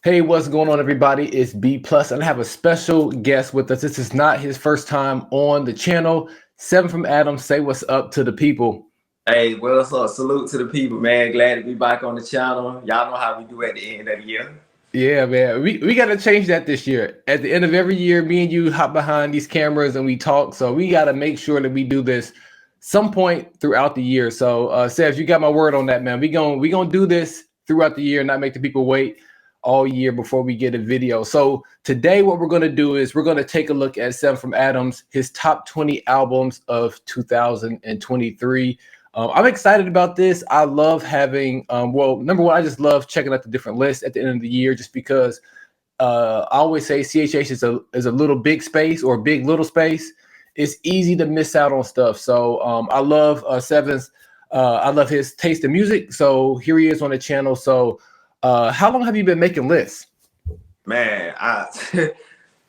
Hey, what's going on, everybody? It's B Plus, and I have a special guest with us. This is not his first time on the channel. Seven from Adam, say what's up to the people. Hey, what's up? Salute to the people, man. Glad to be back on the channel. Y'all know how we do at the end of the year. Yeah, man, we got to change that this year. At the end of every year, me and you hop behind these cameras and we talk. So we got to make sure that we do this some point throughout the year. So, Sebs, you got my word on that, man. We gonna do this throughout the year, not make the people wait all year before we get a video. So today what we're going to do is we're going to take a look at Seven from Adam's, his top 20 albums of 2023. I'm excited about this. I love having, well, number one, I just love checking out the different lists at the end of the year just because I always say CHH is a little big space or big little space. It's easy to miss out on stuff. So I love Seven's, I love his taste in music. So here he is on the channel. So how long have you been making lists? Man,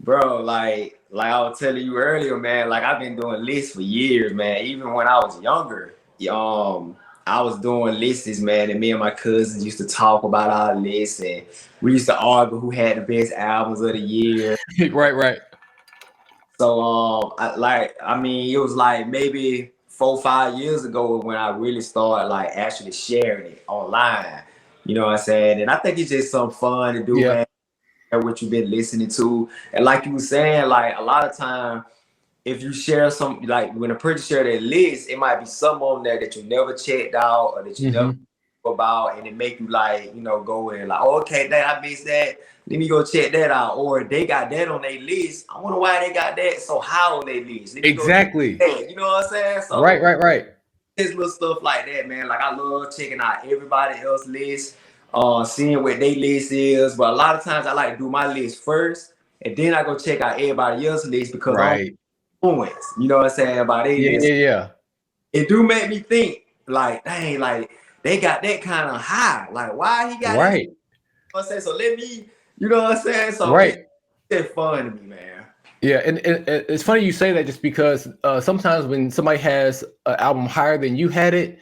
bro, like I was telling you earlier, man, like I've been doing lists for years, man. Even when I was younger, I was doing lists, man, and me and my cousins used to talk about our lists, and we used to argue who had the best albums of the year. Right. So, I mean, it was like maybe 4 or 5 years ago when I really started like actually sharing it online. You know what I'm saying? And I think it's just some fun to do, man. What you've been listening to, and like you were saying, like a lot of time, if you share some, like when a person share their list, it might be some on there that you never checked out or that you never about, and it make you like, go in like, oh, okay, that I missed that. Let me go check that out. Or they got that on their list. I wonder why they got that so high on their list. Exactly. You know what I'm saying? So right. There's little stuff like that, man. Like I love checking out everybody else's list, seeing what their list is. But a lot of times I like to do my list first, and then I go check out everybody else's list because I'm influenced. You know what I'm saying? About their list. Yeah. It do make me think, like, dang, like they got that kind of high. Like, why he got that? You know what I'm saying? So let me, you know what I'm saying? So it's fun to me, man. Yeah, and it's funny you say that just because sometimes when somebody has an album higher than you had it,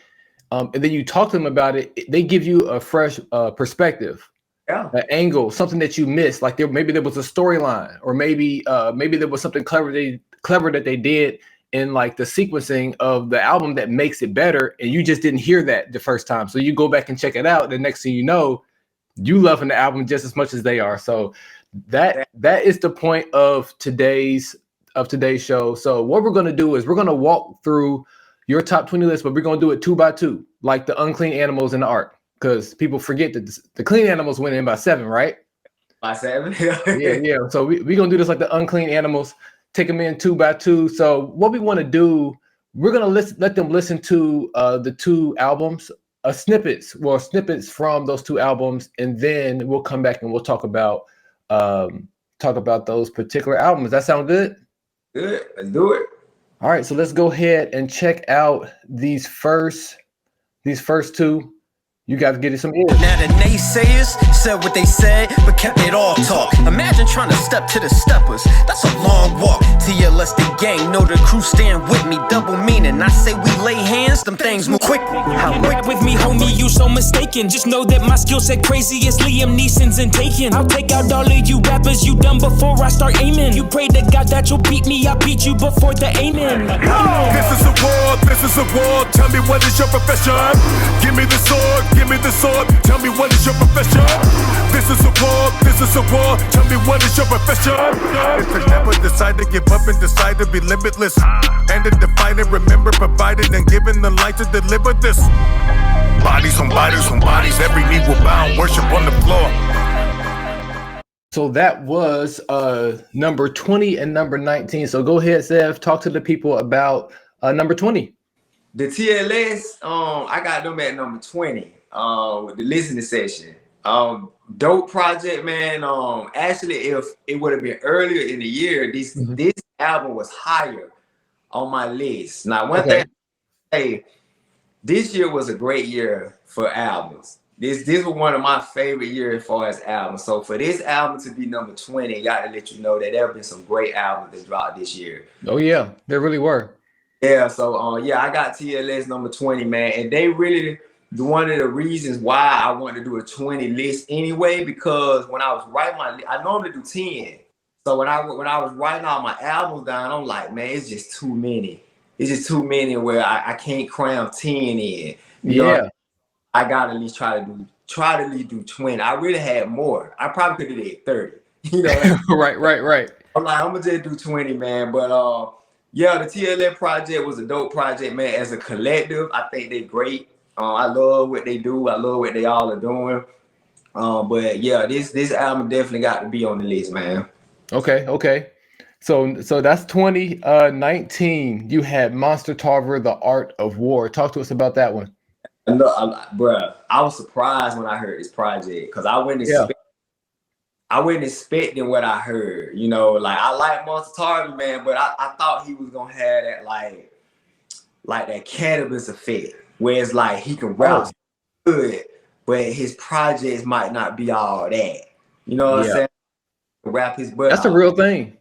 and then you talk to them about it, they give you a fresh perspective, an angle, something that you missed. Like maybe there was a storyline, or maybe there was something clever that they did in like the sequencing of the album that makes it better, and you just didn't hear that the first time. So you go back and check it out. The next thing you know, you loving the album just as much as they are. So that is the point of today's show. So what we're going to do is we're going to walk through your top 20 list, but we're going to do it 2 by 2, like the unclean animals in the art, because people forget that the clean animals went in by 7, right? By 7. yeah. So we're going to do this like the unclean animals, take them in 2 by 2. So what we want to do, we're going to let them listen to the 2 albums, snippets from those 2 albums, and then we'll come back and we'll talk about those particular albums. That sound good? Good. Let's do it. All right, so let's go ahead and check out these first 2. You guys get it some ears. Now the naysayers said what they said, but kept it all talk. Imagine trying to step to the steppers. That's a long walk. TLS the gang, know the crew stand with me. Double meaning. I say we lay hands, them things move quick. Quick with me, homie, you so mistaken. Just know that my skill set crazy as Liam Neeson's and Taken. I'll take out all of you rappers you done before I start aiming. You pray to God that you'll beat me, I'll beat you before the aiming. This is a war. Tell me what is your profession? Give me the sword. Give me the sword, tell me what is your profession? This is a war, tell me what is your profession? It's to never decide to give up and decide to be limitless. And to define and remember, provided and given the light to deliver this. Bodies on bodies on bodies, every knee will bow, worship on the floor. So that was number 20 and number 19. So go ahead, Sev, talk to the people about number 20. The TLS, I got them at number 20. With the listening session. Dope project, man. Actually, if it would have been earlier in the year, this album was higher on my list. Now, one thing I say, this year was a great year for albums. This was one of my favorite years as far as albums. So for this album to be number 20, I got to let you know that there have been some great albums that dropped this year. Oh yeah, there really were. Yeah, so I got TLS number 20, man, and they really one of the reasons why I wanted to do a 20 list anyway, because when I was writing I normally do 10. So when I was writing all my albums down, I'm like, man, it's just too many. It's just too many where I can't cram 10 in. You know, I gotta at least try to at least do 20. I really had more. I probably could have did 30. You know, right. I'm like, I'm gonna just do 20, man. But yeah, the TLF project was a dope project, man. As a collective, I think they're great. I love what they do. I love what they all are doing. But yeah, this album definitely got to be on the list, man. Okay. So that's 2019. You had Monster Tarver, The Art of War. Talk to us about that one. Bruh, I was surprised when I heard this project because I wasn't expecting what I heard. You know, like I like Monster Tarver, man, but I thought he was gonna have that like that cannabis effect, where it's like he can rap good, but his projects might not be all that. You know what I'm saying? Rap his butt. That's the real thing.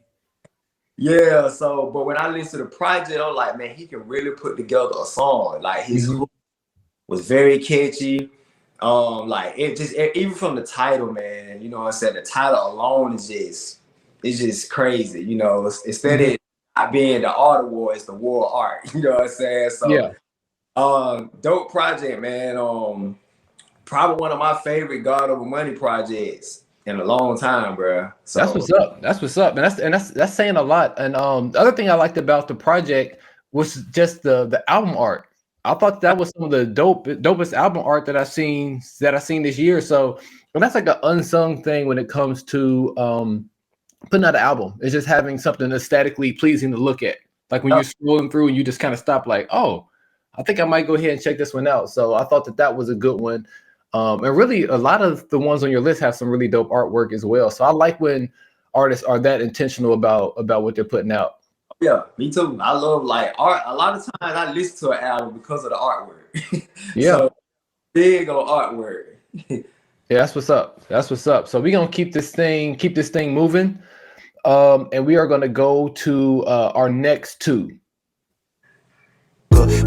Yeah, so but when I listen to the project, I'm like, man, he can really put together a song. Like his hook was very catchy. Like it just even from the title, man, you know what I'm saying? The title alone is just crazy, you know. Instead of not being the art of war, it's the war of art, you know what I'm saying? So dope project, man. Probably one of my favorite God Over Money projects in a long time, bro. So That's what's up. And that's saying a lot. And the other thing I liked about the project was just the album art. I thought that was some of the dopest album art that I've seen this year. So that's like an unsung thing when it comes to putting out an album. It's just having something aesthetically pleasing to look at. Like when you're scrolling through and you just kind of stop like, oh, I think I might go ahead and check this one out. So I thought that was a good one. And really a lot of the ones on your list have some really dope artwork as well. So I like when artists are that intentional about what they're putting out. Yeah, me too. I love like art. A lot of times I listen to an album because of the artwork. So big on artwork. Yeah, that's what's up. So we're gonna keep this thing moving. And we are gonna go to our next two.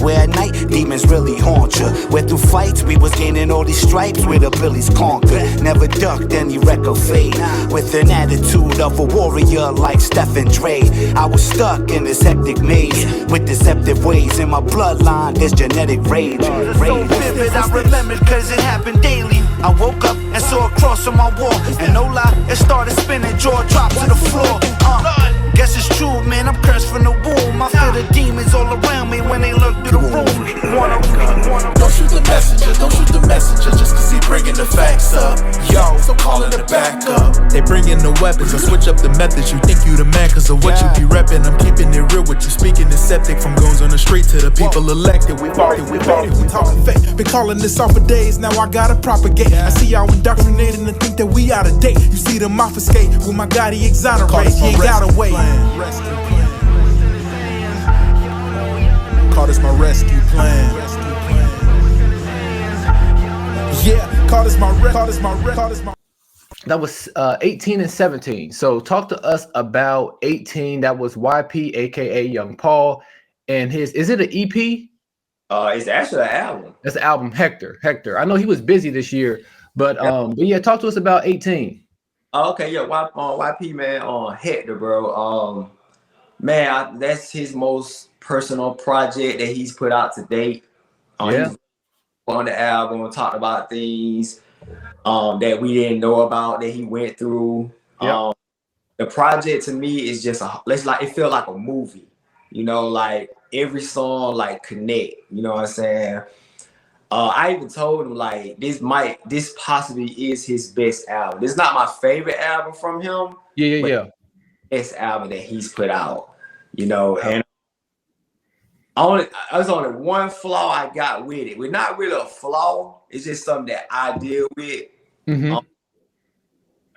Where at night demons really haunt you. Where through fights we was gaining all these stripes where the billies conquered. Never ducked any wreck or fade. With an attitude of a warrior like Stephen Dre. I was stuck in this hectic maze with deceptive ways. In my bloodline there's genetic rage. So vivid I remembered cause it happened daily. I woke up and saw a cross on my wall. And no lie, it started spinning, jaw dropped to the floor. Guess it's true, man, I'm cursed from the womb. I feel the demons all around me when they look through the room. Don't shoot the messenger, just cause he bringing the facts up. Yo, so call it a backup. They bringing the weapons, I switch up the methods. You think you the man cause of what you be reppin'. I'm keeping it real with you, speaking the septic. From goons on the street to the people elected. We talking fake. Been calling this off for days, now I gotta propagate. I see y'all indoctrinated and think that we out of date. You see them obfuscate, with my God he exonerate. He ain't got a way. Rescue plan. Call this my rescue plan. Yeah, call this my. That was 18 and 17. So talk to us about 18. That was YP, aka Young Paul, and is it an EP? It's actually an album. That's the album, Hector. I know he was busy this year, but yeah, talk to us about 18. Okay, yeah, YP, man, Hector, bro. Man, that's his most personal project that he's put out to date. He's on the album, talked about things that we didn't know about that he went through. The project to me is just it felt like a movie, you know, like every song like connect, you know what I'm saying? I even told him like this possibly is his best album. This is not my favorite album from him. Yeah. Best album that he's put out, you know. And there's only one flaw I got with it. We're not really a flaw. It's just something that I deal with.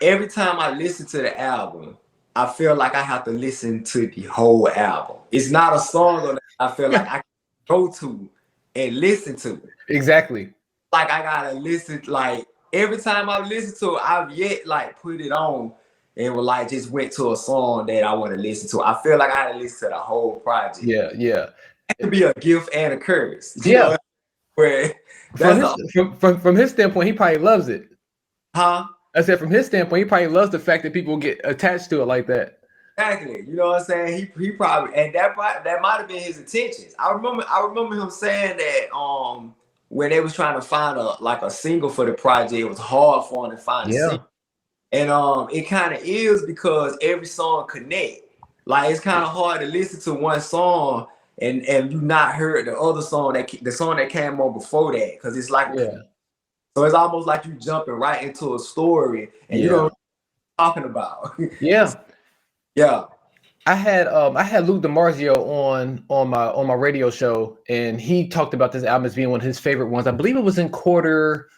Every time I listen to the album, I feel like I have to listen to the whole album. It's not a song that I feel like I can go to and listen to. Exactly. Like I gotta listen. Like every time I listen to it, I've yet like put it on and will like just went to a song that I want to listen to. I feel like I had to listen to the whole project. Yeah. It could be a gift and a curse. Yeah. Where from his standpoint, he probably loves it. Huh? I said from his standpoint, he probably loves the fact that people get attached to it like that. Exactly. You know what I'm saying? He probably, and that might have been his intentions. I remember him saying that when they was trying to find a single for the project, it was hard for him to find a single. And it kind of is because every song connect. Like it's kind of hard to listen to one song and you not heard the other song the song that came on before that, because it's like so it's almost like you jumping right into a story and you don't know what you're talking about. Yeah. I had Luke DiMarzio on my radio show, and he talked about this album as being one of his favorite ones. I believe it was in quarter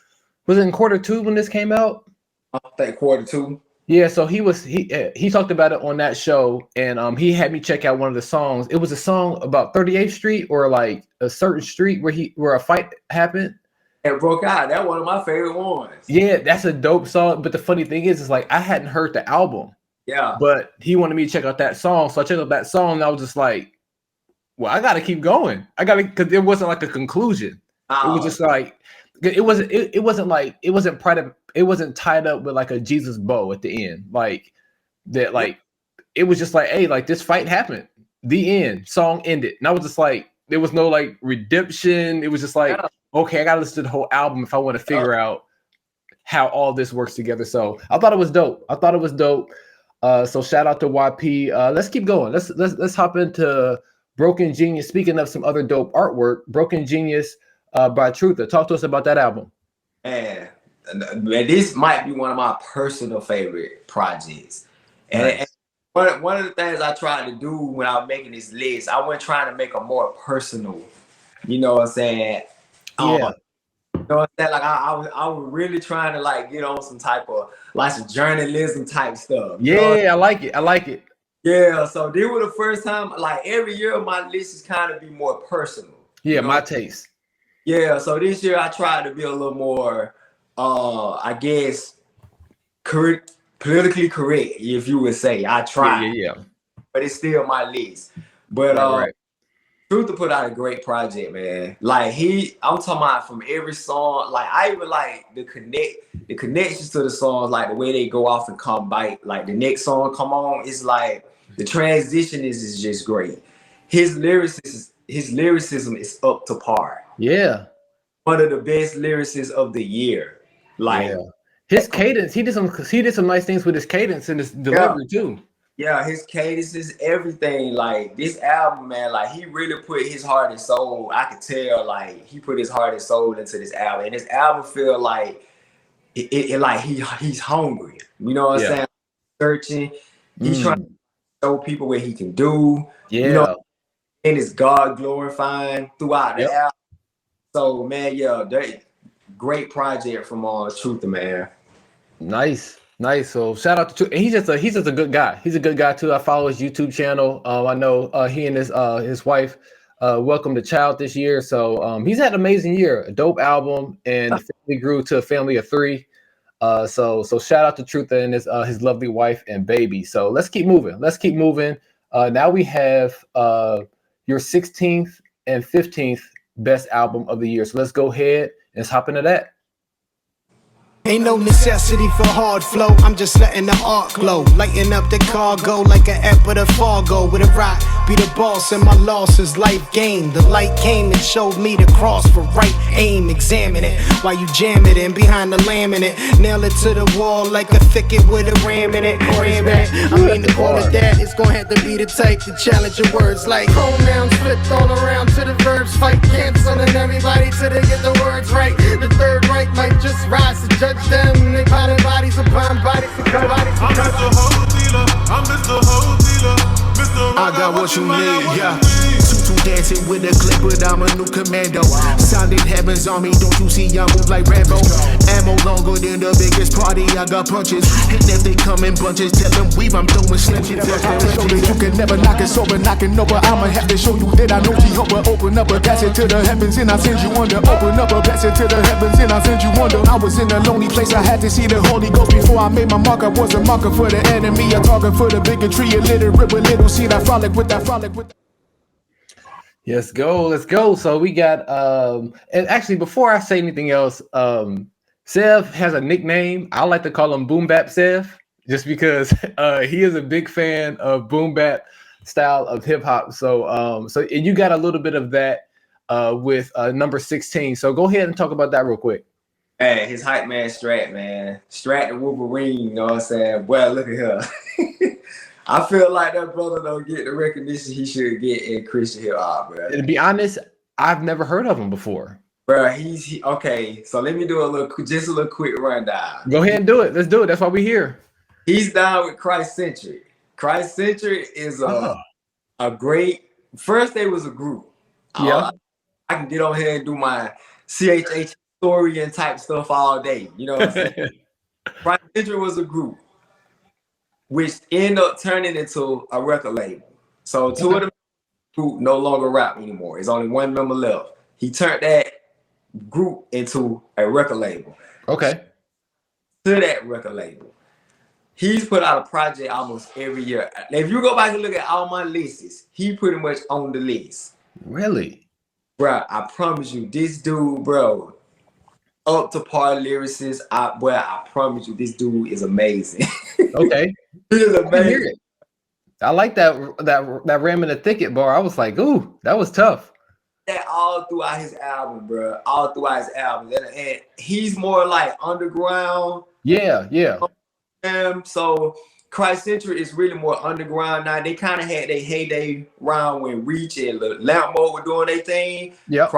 2 when this came out. I think quarter 2. Yeah, so he talked about it on that show, and he had me check out one of the songs. It was a song about 38th Street or like a certain street where a fight happened. It broke out. That's one of my favorite ones. Yeah, that's a dope song. But the funny thing is like I hadn't heard the album. Yeah. But he wanted me to check out that song, so I checked out that song, and I was just like, "Well, I gotta keep going. Because it wasn't like a conclusion. It was just like it wasn't tied up with like a Jesus bow at the end, like that. Like it was just like, hey, like this fight happened. The end. Song ended, and I was just like, there was no like redemption. It was just like, okay, I gotta listen to the whole album if I want to figure out how all this works together. So I thought it was dope. So shout out to YP. Let's keep going. Let's hop into Broken Genius. Speaking of some other dope artwork, Broken Genius by Truther. Talk to us about that album. Man, this might be one of my personal favorite projects. And one of the things I tried to do when I was making this list, I wasn't trying to make a more personal, you know what I'm saying? Yeah. You know what I'm saying? Like I was really trying to like get on some type of like some journalism type stuff. Yeah, I like it. Yeah, so this was the first time, like every year my list is kind of be more personal. Yeah, my taste. Yeah, so this year I tried to be a little more I guess politically correct, if you would say. I tried. Yeah. But it's still my list. But right. Truther put out a great project, man. Like I'm talking about from every song. Like I even like the connections to the songs, like the way they go off and come back. Like the next song come on, it's like the transition is just great. His lyricism is up to par. Yeah. One of the best lyricists of the year. Like his cadence, he did some nice things with his cadence and his delivery too. Yeah, his cadence is everything. Like this album, man, like he really put his heart and soul. I could tell, like he put his heart and soul into this album, and this album feel like it like he's hungry. You know what I'm saying? Searching. He's trying to show people what he can do. Yeah. You know, and it's God glorifying throughout the album. So man, great project from Truther, man. Nice. So shout out to he's just a good guy. He's a good guy too. I follow his YouTube channel. I know he and his wife welcomed a child this year. So he's had an amazing year, a dope album, and the family grew to a family of 3. So shout out to Truther and his lovely wife and baby. So let's keep moving. Now we have your 16th and 15th best album of the year. So let's go ahead and let's hop into that. Ain't no necessity for hard flow, I'm just letting the art glow. Lighten up the cargo like an app of the Fargo. With a rock, be the boss and my loss is life game. The light came and showed me the cross for right aim. Examine it while you jam it in behind the laminate. Nail it to the wall like a thicket with a ram in it. I mean the call of that is gonna have to be the type to challenge your words like pronouns flipped all around to the verbs. Fight canceling everybody till they get the words right. The third right might just rise to judge them. They pounding bodies upon bodies and bodies. I'm Mr. Whole Dealer. I'm Mr. Whole Dealer. I got what you need, yeah. Tutu dancing with a clip, but I'm a new commando. Solid heavens on me, don't you see I move like Rambo? Ammo longer than the biggest party, I got punches. And if they come in bunches, tell them weave, I'm throwing slim shit. Show that you can never knock it sober, knocking over. I'ma have to show you that I know Jehovah. Open up a passage to the heavens and I send you under. Open up a passage to the heavens and I send you under. I was in a lonely place, I had to see the Holy Ghost before I made my mark. I was a marker for the enemy, a target for the bigotry, a little rip, a little seed. I frolic with that. Let's go. Let's go. So we got and actually before I say anything else, Sev has a nickname. I like to call him Boom Bap Sev, just because he is a big fan of boom bap style of hip hop. So and you got a little bit of that with number 16. So go ahead and talk about that real quick. Hey, his hype man Strat, man. Strat the Wolverine, you know what I'm saying? Boy, look at her. I feel like that brother don't get the recognition he should get in Christian hip hop, bro. To be honest, I've never heard of him before. Bro, okay. So let me do a little quick rundown. Go ahead and do it. Let's do it. That's why we're here. He's down with Christ Centric. Christ Centric is a great. First, they was a group. Yeah, I can get on here and do my CHH historian type stuff all day. You know what I'm saying? Christ Centric was a group, which ended up turning into a record label. So two of them group no longer rap anymore. There's only one member left. He turned that group into a record label. Okay. To that record label, he's put out a project almost every year. If you go back and look at all my lists, he pretty much on the list. Really? Bro, I promise you, this dude, bro, up to par lyricist. I promise you, this dude is amazing. Okay. He is amazing. I like that ram in the thicket bar. I was like, ooh, that was tough. That all throughout his album, bro. All throughout his album. And he's more like underground. Yeah. So Christ Centric is really more underground now. They kind of had their heyday round when Reach and Lamp Mode were doing their thing. Yeah.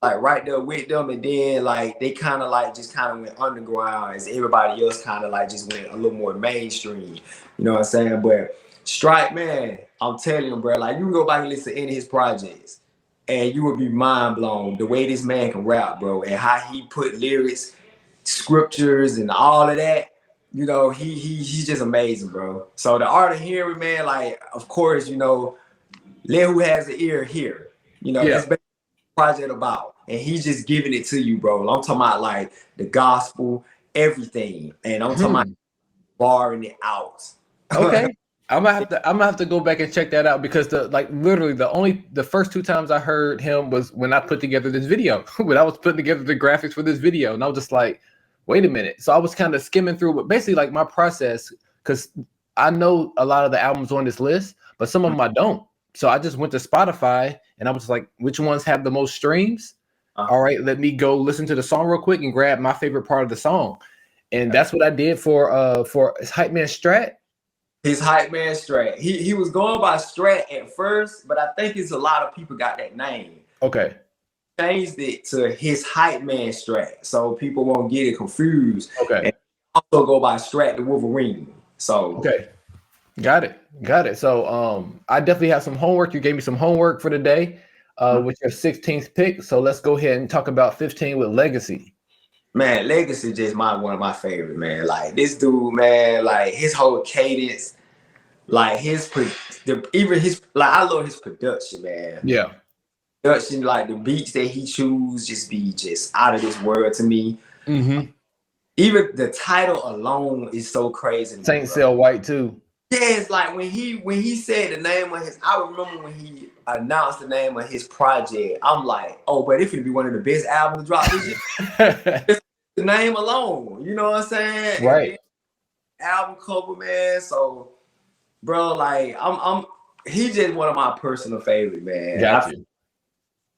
Like right there with them, and then like they kind of like just kind of went underground as everybody else kind of like just went a little more mainstream. You know what I'm saying? But Strike, man, I'm telling you, bro, like you can go back and listen to any of his projects, and you would be mind blown the way this man can rap, bro, and how he put lyrics, scriptures, and all of that. You know, he's just amazing, bro. So the art of hearing, man, like of course, you know, let who has the ear hear. You know, that's basically what the project about, and he's just giving it to you, bro. I'm talking about like the gospel, everything, and I'm talking about barring it out. Okay. I'm gonna have to go back and check that out, because literally the first two times I heard him was when I put together this video, when I was putting together the graphics for this video, and I was just like, wait a minute. So I was kind of skimming through, but basically like my process, because I know a lot of the albums on this list, but some of them I don't. So I just went to Spotify and I was like, which ones have the most streams? All right, let me go listen to the song real quick and grab my favorite part of the song, and that's what I did for his hype man Strat. His hype man Strat. He was going by Strat at first, but I think it's a lot of people got that name. Okay. Changed it to his hype man Strat, so people won't get it confused. Okay. And also go by Strat the Wolverine. So okay. Got it. So I definitely have some homework. You gave me some homework for today with your 16th pick. So let's go ahead and talk about 15 with Legacy. Man, Legacy just one of my favorite, man. Like this dude, man, like his whole cadence, like I love his production, man. Yeah. Production, like the beats that he choose just be just out of this world to me. Mm-hmm. Even the title alone is so crazy. Saint Sell White too. Yeah, it's like when he said the name of his, I remember when he announced the name of his project, I'm like, oh, but it's gonna be one of the best albums to drop this year. The name alone, you know what I'm saying? Right. Album cover, man. So, bro, like he's just one of my personal favorite, man. Got you.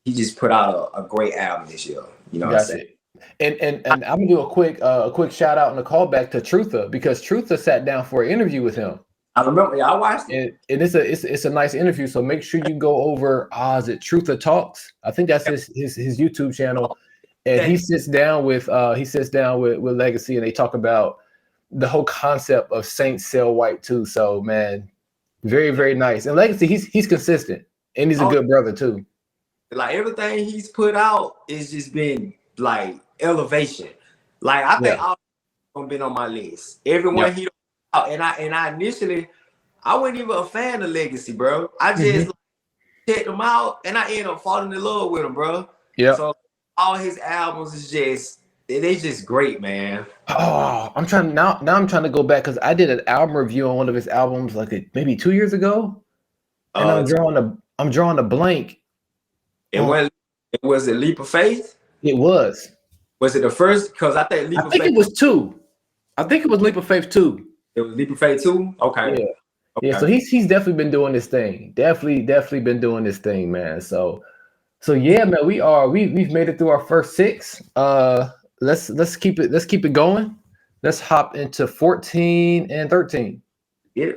He just put out a great album this year. You know what I'm saying? And I'm gonna do a quick shout out and a call back to Trutha, because Trutha sat down for an interview with him. I remember, I watched it. And it's a nice interview. So make sure you go over is it Trutha Talks? I think that's his YouTube channel. And he sits down with Legacy, and they talk about the whole concept of Saint Sell White too. So man, very, very nice. And Legacy, he's consistent, and he's a good brother too. Like everything he's put out is just been like elevation. Like I think all of them been on my list. Everyone he out, and I initially I wasn't even a fan of Legacy, bro. I just checked him out, and I ended up falling in love with him, bro. Yeah. So all his albums is just they just great, man. Oh, I'm trying to go back, because I did an album review on one of his albums like maybe 2 years ago, and I'm drawing a blank. It went. It was a Leap of Faith. It was. Was it the first? Because I think Leap I of think Faith. it was 2. I think it was Leap of Faith 2. It was Leap of Faith 2. Okay. Yeah. Okay. Yeah. So he's definitely been doing this thing. Definitely been doing this thing, man. So yeah, man, we've made it through our first 6. Let's keep it going. Let's hop into 14 and 13. Yeah.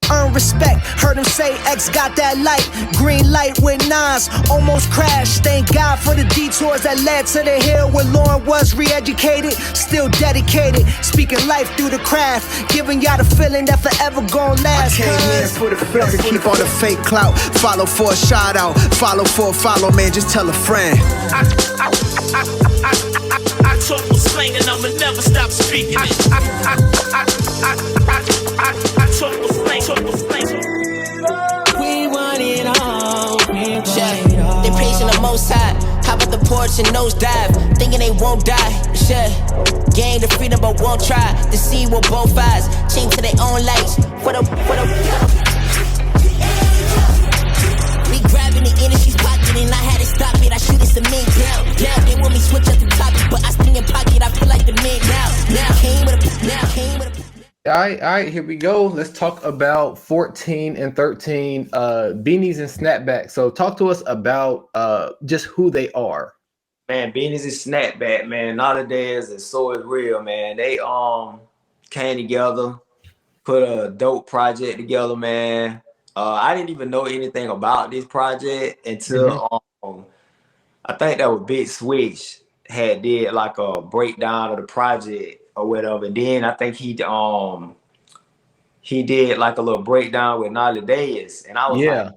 Earn respect, heard him say X got that light. Green light with nines, almost crashed. Thank God for the detours that led to the hill where Lauren was re-educated, still dedicated. Speaking life through the craft, giving y'all the feeling that forever gon' last. I came in for the feel to keep all the fake clout. Follow for a shout out, follow for a follow, man, just tell a friend. I talk with slang and I'ma never stop speaking it. I talk with slang. We want it all. They praising the most high. Hop up the porch and nosedive, thinking they won't die. Gain the freedom but won't try to see with both eyes. Change to their own lights. We grabbing the energy's pocket and I had to stop it. I shoot it cement down. They want me switch up the topic, but I stay in pocket. I feel like the man now. Came with a. All right, here we go. Let's talk about 14 and 13 beanies and snapbacks. So talk to us about just who they are. Man, beanies and snapback, man. Nowadays, and so is real, man. They came together, put a dope project together, man. I didn't even know anything about this project until I think that was Big Switch had did like a breakdown of the project or whatever. And then I think he did like a little breakdown with Nowadays, and I was like,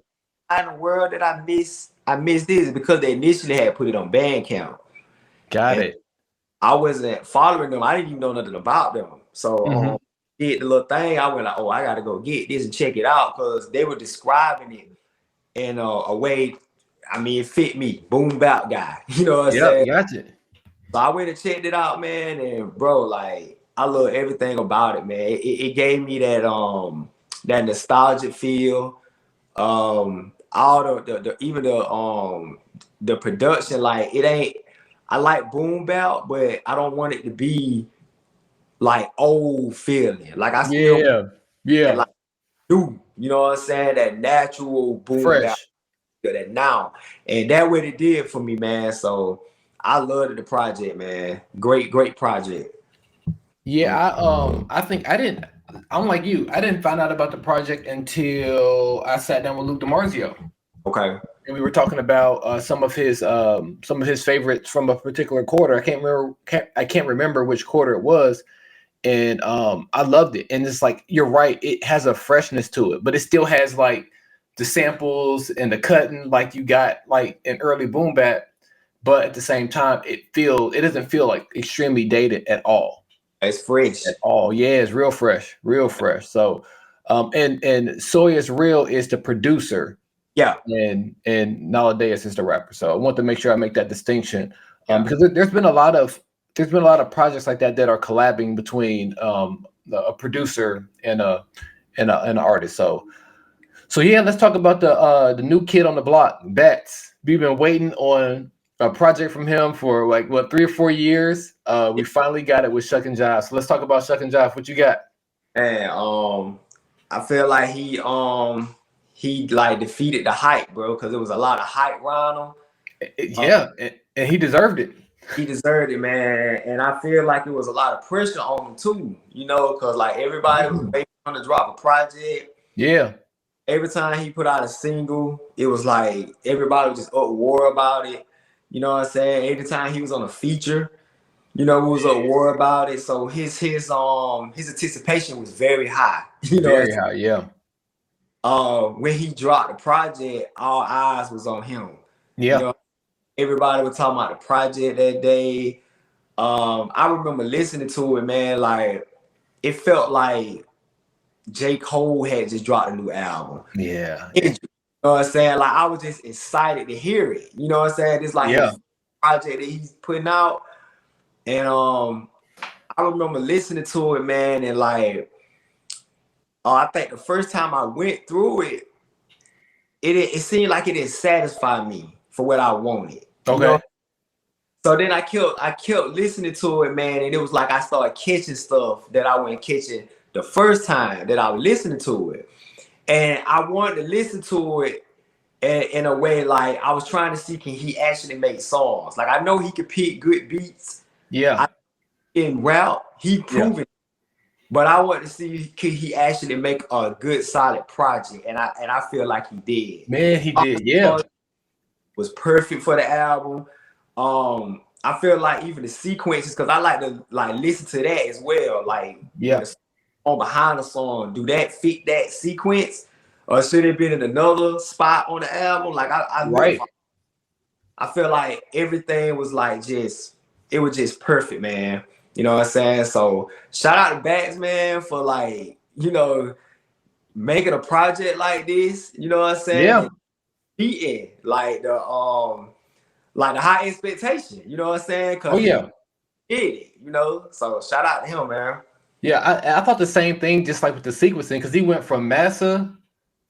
how in the world did I miss this? Because they initially had put it on Bandcamp. Got it. I wasn't following them. I didn't even know nothing about them. So did the little thing. I went like, oh, I gotta go get this and check it out, because they were describing it in a way. I mean, it fit me. Boom bap guy. You know what I'm saying? Gotcha. So I went and checked it out, man, and bro, like, I love everything about it, man. It gave me that that nostalgic feel. All even the production, like, it ain't. I like boom bap, but I don't want it to be like old feeling. Like I still like new. You know what I'm saying? That natural boom bap. That now, and that what it did for me, man. So I loved the project, man. Great project. Yeah, I think I'm like you. I didn't find out about the project until I sat down with Luke DiMarzio. Okay. And we were talking about some of his favorites from a particular quarter. I can't remember which quarter it was. And I loved it. And it's like, you're right, it has a freshness to it, but it still has like the samples and the cutting like you got like in early boom bap, but at the same time it doesn't feel like extremely dated at all. It's fresh at all. Yeah, it's real fresh. So and Sawyer's Real is the producer, and Nowadays is the rapper. So I want to make sure I make that distinction, because there's been a lot of projects like that are collabing between a producer and an artist. So yeah, let's talk about the new kid on the block, Bats. We've been waiting on a project from him for like 3 or 4 years. We finally got it with Shuck and Jive. So let's talk about Shuck and Jive. What you got? And I feel like he like defeated the hype, bro, because there was a lot of hype around him. And he deserved it. He deserved it, man. And I feel like it was a lot of pressure on him too, you know, because like everybody was waiting on to drop a project. Yeah. Every time he put out a single, it was like everybody was just up war about it. You know what I'm saying? Every time he was on a feature, you know, we was up war about it. So his anticipation was very high. You know, very high, yeah. When he dropped the project, all eyes was on him. Yeah. You know, everybody was talking about the project that day. I remember listening to it, man. Like, it felt like J. Cole had just dropped a new album. Yeah. You know what I'm saying? Like, I was just excited to hear it. You know what I'm saying? It's like a project that he's putting out. And I remember listening to it, man, and like, I think the first time I went through it, it seemed like it didn't satisfy me for what I wanted. Okay. You know? So then I kept listening to it, man, and it was like I started catching stuff that I wasn't catching the first time that I was listening to it. And I wanted to listen to it in a way like I was trying to see, can he actually make songs? Like, I know he could pick good beats. Yeah. In rap, he proven it. But I wanted to see, could he actually make a good solid project? And I feel like he did. Man, he did. Yeah. Was perfect for the album. I feel like even the sequences, because I like to listen to that as well. Like, on behind the song, do that fit that sequence, or should it been in another spot on the album? Like, I feel like everything was like it was just perfect, man. You know what I'm saying? So shout out to Bax, man, for like, you know, making a project like this. You know what I'm saying? Yeah. Beating like the high expectation. You know what I'm saying? Oh yeah. He did it, you know. So shout out to him, man. Yeah, I thought the same thing, just like with the sequencing, because he went from Massa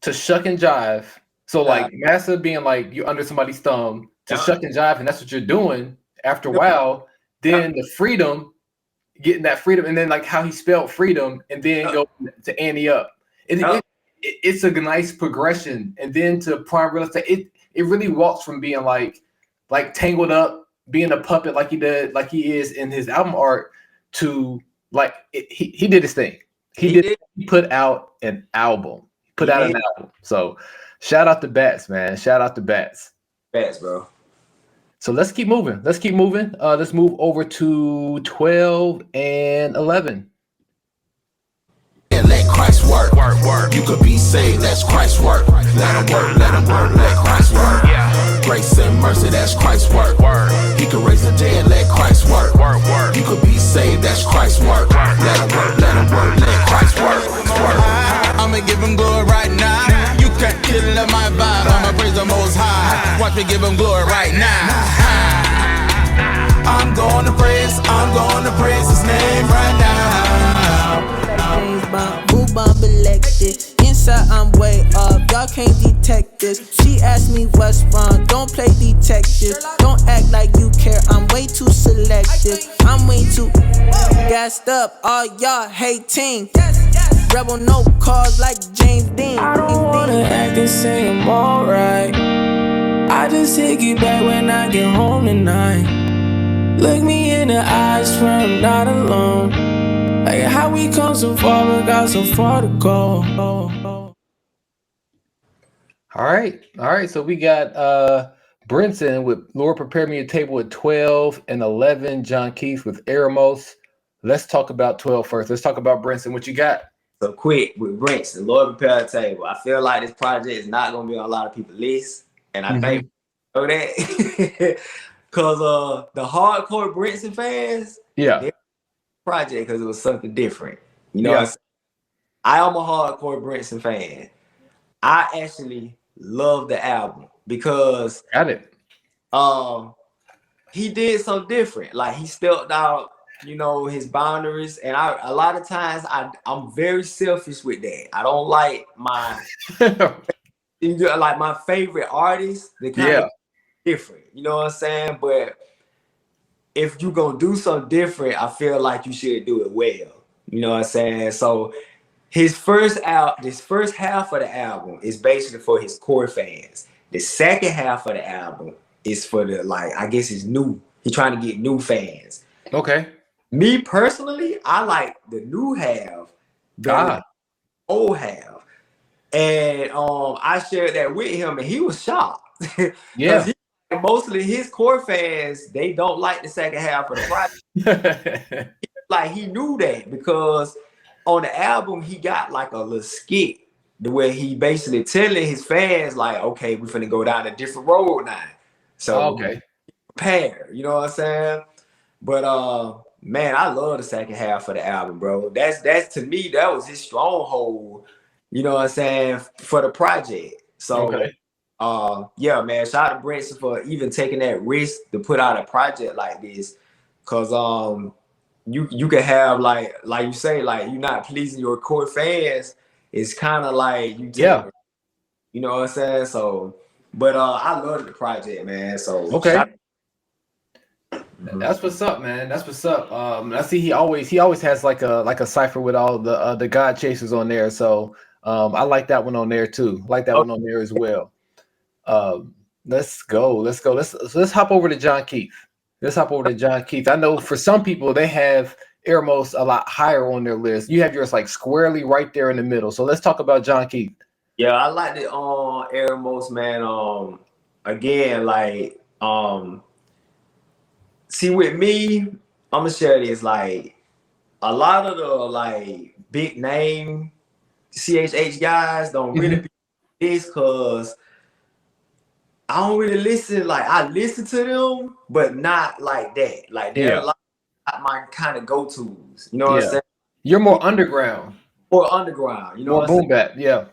to Shuck and Jive. So like Massa being like you're under somebody's thumb to Shuck and Jive, and that's what you're doing. After a while, then the freedom, getting that freedom, and then like how he spelled freedom, and then go to Annie Up. It's a nice progression, and then to Prime Real Estate. It really walks from being like Tangled Up, being a puppet like he did, like he is in his album art, to like he did his thing. He put out an album. So shout out to Bats, man. Shout out to Bats. Bats, bro. So let's keep moving. Let's move over to 12 and 11. And let Christ work. You could be saved, that's Christ's work. Let him work, let Christ work. Grace and mercy, that's Christ's work. He could raise the dead, let Christ work. You could be saved, that's Christ's work. Let him work, let Christ work. I'ma give him glory right now. You can't kill my vibe. I'ma praise the Most High. Watch me give him glory right now. I'm gonna praise his name right now. Move bomb elected. Inside I'm way up, y'all can't detect this. She asked me what's wrong, don't play detective. Don't act like you care, I'm way too selective. I'm way too gassed up, all y'all hating. Rebel no cause like James Dean. I don't wanna act and say I'm alright. I just take it back when I get home tonight. Look me in the eyes, swear I'm not alone. Like how we come so far but got so far to go. All right. So we got Brinson with Lord Prepare Me a Table at 12 and 11. John Keith with Eremos. Let's talk about 12 first. Let's talk about Brinson. What you got? So quick with Brinson, Lord Prepare a Table. I feel like this project is not gonna be on a lot of people's lists, and I think you know that because the hardcore Brinson fans, project because it was something different. You know what I'm saying? I am a hardcore Brinson fan. I actually love the album because he did something different. Like he stepped out, you know, his boundaries. And a lot of times I'm very selfish with that. I don't like my like my favorite artists, they kind of different. You know what I'm saying? But if you gonna do something different, I feel like you should do it well. You know what I'm saying? So this first half of the album is basically for his core fans. The second half of the album is for the I guess it's new. He's trying to get new fans. Okay. Me personally, I like the new half than the old half. And I shared that with him and he was shocked. Mostly his core fans, they don't like the second half of the project. Like he knew that because on the album he got like a little skit the way he basically telling his fans like, okay, we're finna go down a different road now. So prepare, you know what I'm saying? But man, I love the second half of the album, bro. That's to me, that was his stronghold, you know what I'm saying, for the project. So yeah, man, shout out to Brinson for even taking that risk to put out a project like this. Cause you can have like you say, like you're not pleasing your core fans. It's kind of like you You know what I'm saying? So, but I love the project, man. So okay. That's what's up, man. That's what's up. I see he always has like a cipher with all the God Chasers on there. So I like that one on there too. Like that one on there as well. Let's go. Let's hop over to John Keith. I know for some people they have Airmos a lot higher on their list. You have yours like squarely right there in the middle. So let's talk about John Keith. Yeah, I like the Airmos, man. Again, like see with me, I'm gonna share this. Like a lot of the like big name CHH guys don't really be this because I don't really listen. Like I listen to them, but not like that. Like they're like my kind of go-tos. You know what I'm saying? You're more underground. Or underground. You know more what I'm saying? Boom bap, yeah.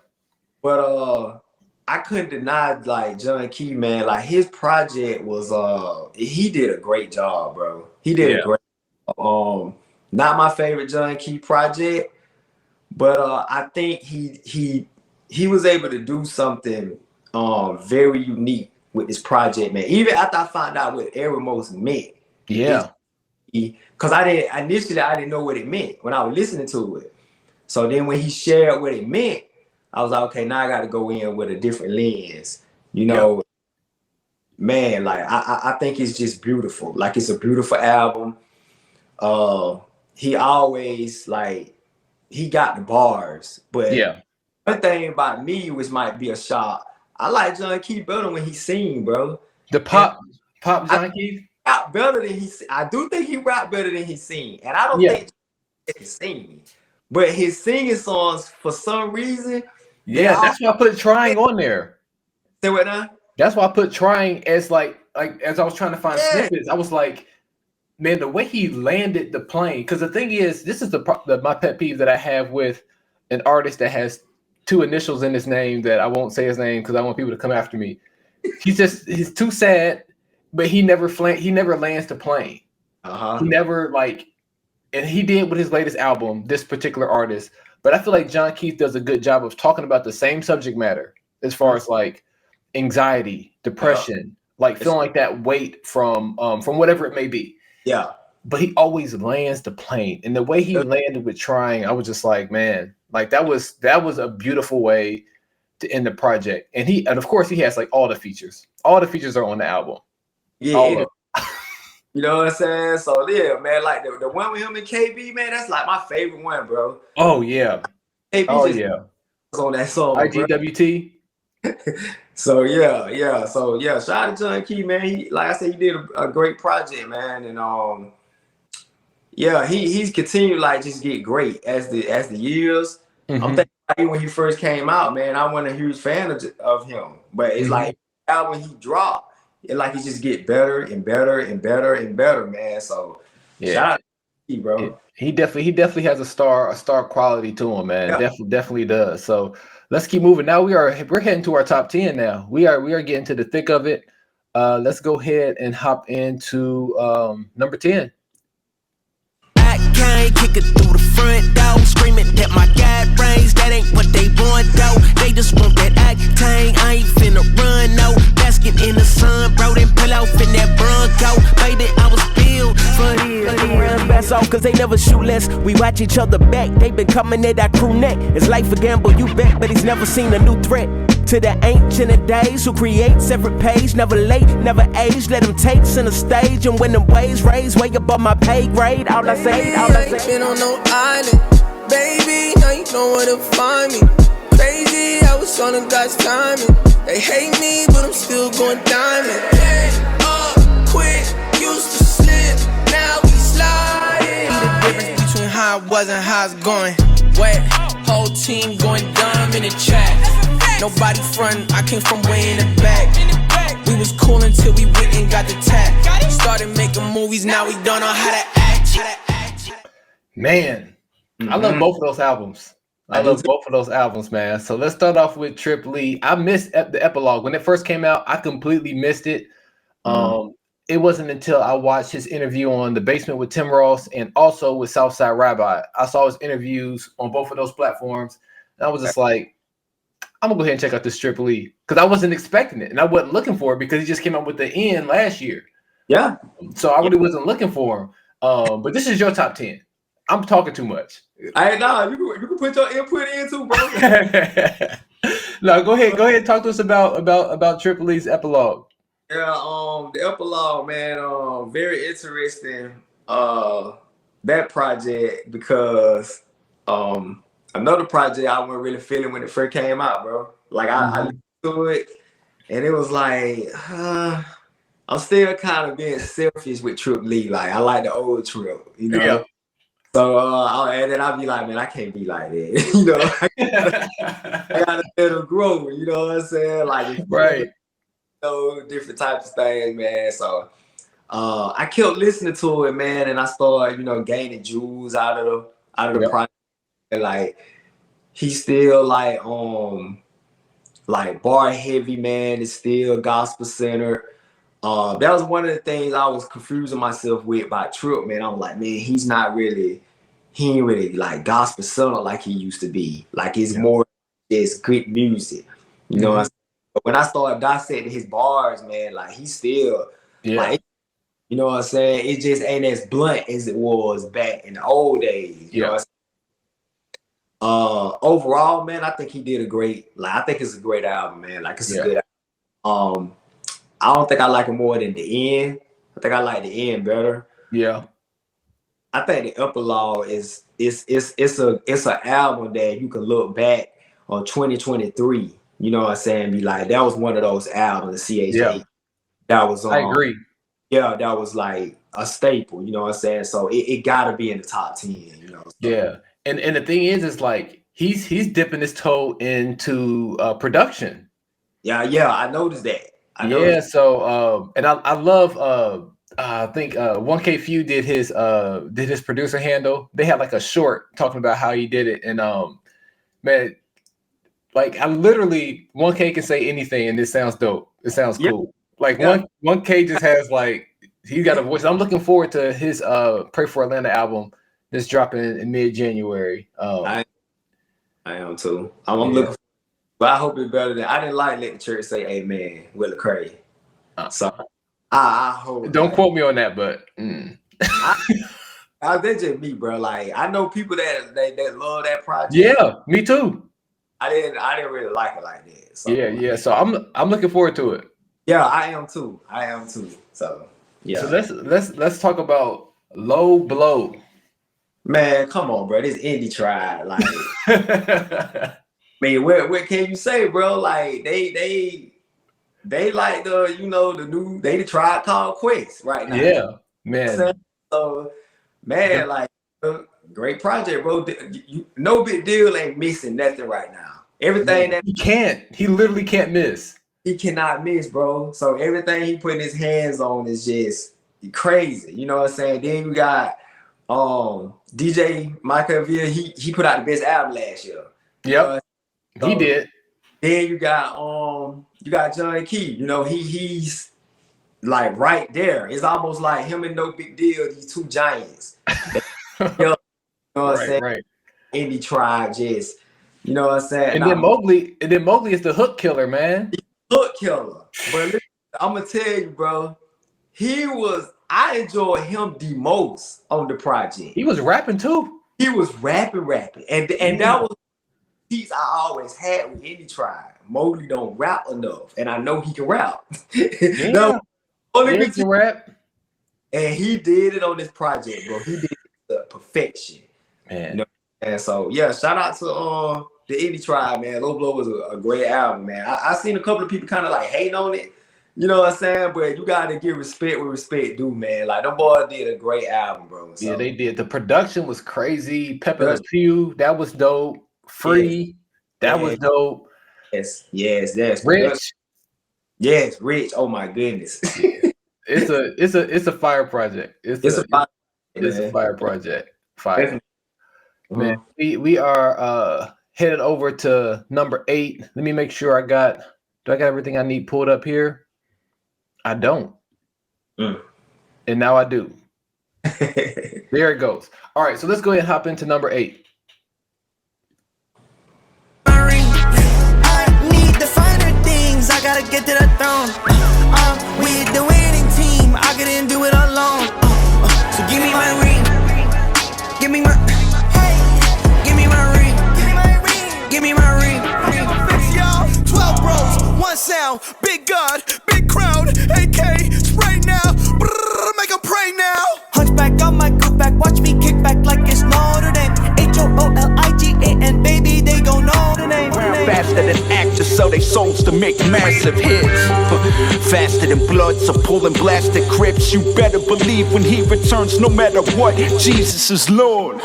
But I couldn't deny like John Key, man. Like his project was he did a great job, bro. He did a great not my favorite John Key project, but I think he was able to do something very unique with this project, man. Even after I found out what Airmos meant. Yeah. Because I didn't know what it meant when I was listening to it. So then when he shared what it meant, I was like, okay, now I got to go in with a different lens. You know, man, like I think it's just beautiful. Like it's a beautiful album. He always like he got the bars, but one thing about me, which might be a shock, I like John Keith better when he sing, bro. The pop John Keith. Rap better than I do think he rap better than he sing, and I don't think he sing. But his singing songs, for some reason, that's why I put Trying on there. Say what now? That's why I put Trying as like as I was trying to find snippets. I was like, man, the way he landed the plane. Because the thing is, this is my pet peeve that I have with an artist that has two initials in his name that I won't say his name because I want people to come after me. He's too sad, but he never lands the plane. He never and he did with his latest album, this particular artist. But I feel like John Keith does a good job of talking about the same subject matter as far as like anxiety, depression, like feeling like that weight from whatever it may be. Yeah. But he always lands the plane. And the way he landed with Trying, I was just like, man, like that was a beautiful way to end the project. And of course he has like all the features. All the features are on the album. Yeah. You know what I'm saying? So yeah, man, like the one with him and KB, man, that's like my favorite one, bro. Oh yeah. KB was on that song. IGWT. So yeah. So yeah, shout out to John Key, man. He, like I said, he did a great project, man. And he's continued like just get great as the years. I'm thinking like, when he first came out, man, I wasn't a huge fan of him. But it's like the album he dropped, it like he just get better and better and better and better, man. So shout out to Key, bro. He definitely has a star quality to him, man. Yeah. Definitely does. So let's keep moving. Now we're heading to our top 10 now. We are getting to the thick of it. Let's go ahead and hop into number 10. I can't kick it through the front door, screaming that my God reigns. That ain't what they want though. They just want that octane. I ain't finna run no. Basking in the sun, bro. Then pull off in that Bronco. Baby, I was built for this. Best off, cause they never shoot less. We watch each other back. They been coming at our crew neck. It's life a gamble, you bet, but he's never seen a new threat. To the ancient of days who create separate page, never late, never age. Let them take center stage, and when them waves raise way above my pay grade, all I say. Been on no island, baby. Now you know where to find me. Crazy, I was on a God's timing. They hate me, but I'm still going diamond. Get up, quick, used to slip, now we sliding. The difference between how I was and how it's going. Wet, whole team going dumb in the chat. Nobody front, I came from way in the back. We was cool until we went and got the tap. Started making movies, now we don't know how to act. Man, I love both of those albums. I love both of those albums, man. So let's start off with Trip Lee. I missed the epilogue. When it first came out, I completely missed it. It wasn't until I watched his interview on The Basement with Tim Ross and also with Southside Rabbi. I saw his interviews on both of those platforms. And I was just like, I'm gonna go ahead and check out this Triple E because I wasn't expecting it and I wasn't looking for it because he just came out with the N last year. Yeah. So I really wasn't looking for him. But this is your top 10. I'm talking too much. You can put your input in too, bro. No, go ahead and talk to us about Triple E's epilogue. Yeah, the epilogue, man, very interesting. That project because another project I wasn't really feeling when it first came out, bro. Like I listened to it and it was like I'm still kind of being selfish with Trip Lee. Like I like the old Trip, you know. Yeah. So and then I'll be like, man, I can't be like that, you know. I gotta let him grow, you know what I'm saying? Like right. Different types of things, man. So I kept listening to it, man, and I started, gaining jewels out of the project. Like he's still like bar heavy, man. It's still gospel centered. That was one of the things I was confusing myself with about Trip, man. I'm like, man, he ain't really like gospel centered like he used to be. Like it's more just good music, you know what I'm saying? But when I started dissecting his bars, man, like he's still like, you know what I'm saying? It just ain't as blunt as it was back in the old days. You know what I'm saying? Overall, man, I think he did a great, I think it's a great album, man. Like it's a good album. I don't think I like it more than the end. I think I like the end better. Yeah. I think the epilogue it's an album that you can look back on 2023. You know what I'm saying? Be like, that was one of those albums, the CHH. Yeah. That was I agree. Yeah, that was like a staple, you know what I'm saying? So it gotta be in the top 10, you know. So. Yeah. And the thing is like he's dipping his toe into production. Yeah, I noticed that. So and I love I think 1K Few did his producer handle. They had like a short talking about how he did it, and man, like I literally 1K can say anything and this sounds dope. It sounds cool. Like 1K just has like he's got a voice. I'm looking forward to his Pray for Atlanta album that's dropping in mid-January. I am too. I'm looking, but I hope it's better than I didn't like Let the Church Say Amen with Lecrae. So I hope. Don't quote me on that, but that's just me, bro. Like I know people that love that project. Yeah, me too. I didn't really like it like that. So. Yeah. So I'm looking forward to it. Yeah, I am too. So yeah. So let's talk about Low Blow. Man, come on, bro. This indie tribe, like, I mean, what can you say, bro? Like they like the new the Tribe Called Quest right now. Yeah, man. So, man, like great project, bro. No Big Deal ain't missing nothing right now. Everything that he literally can't miss. He cannot miss, bro. So everything he putting his hands on is just crazy. You know what I'm saying? Then you got DJ Michael Ville. He put out the best album last year. Yep, he did. Then you got John Key. You know he's like right there. It's almost like him and No Big Deal. These two giants. You know what I'm saying? Right. Indie tribe, just you know what I'm saying. And then Mowgli is the hook killer, man. Hook killer. But listen, I'm gonna tell you, bro. I enjoyed him the most on the project. He was rapping too. He was rapping, and that was the piece I always had with Indie Tribe. Mowgli don't rap enough, and I know he can rap. Yeah, he can rap, and he did it on this project, bro. He did it to perfection, man. You know? And so, yeah, shout out to the Indie Tribe, man. Low Blow was a great album, man. I seen a couple of people kind of like hating on it. You know what I'm saying? But you gotta give respect where respect due, man. Like them boys did a great album, bro. So. Yeah, they did. The production was crazy. Pepe Le Pew, that was dope. Free, that was dope. Yes. Rich. Yes, Rich. Oh my goodness. It's a fire project. It's a fire project. Fire. Man, we are headed over to number 8. Let me make sure do I got everything I need pulled up here? I don't. And now I do. There it goes. All right, so let's go ahead and hop into number 8. now. Big God, big crowd, AK, spray now. Brrr, make 'em pray now. Hunchback on my go back, watch me kick back like it's Notre Dame. HOOLIGAN, baby, they gon' know the name. Faster than actors sell their souls to make massive hits. Faster than blood, so pulling blasted crips. You better believe when he returns, no matter what, Jesus is Lord.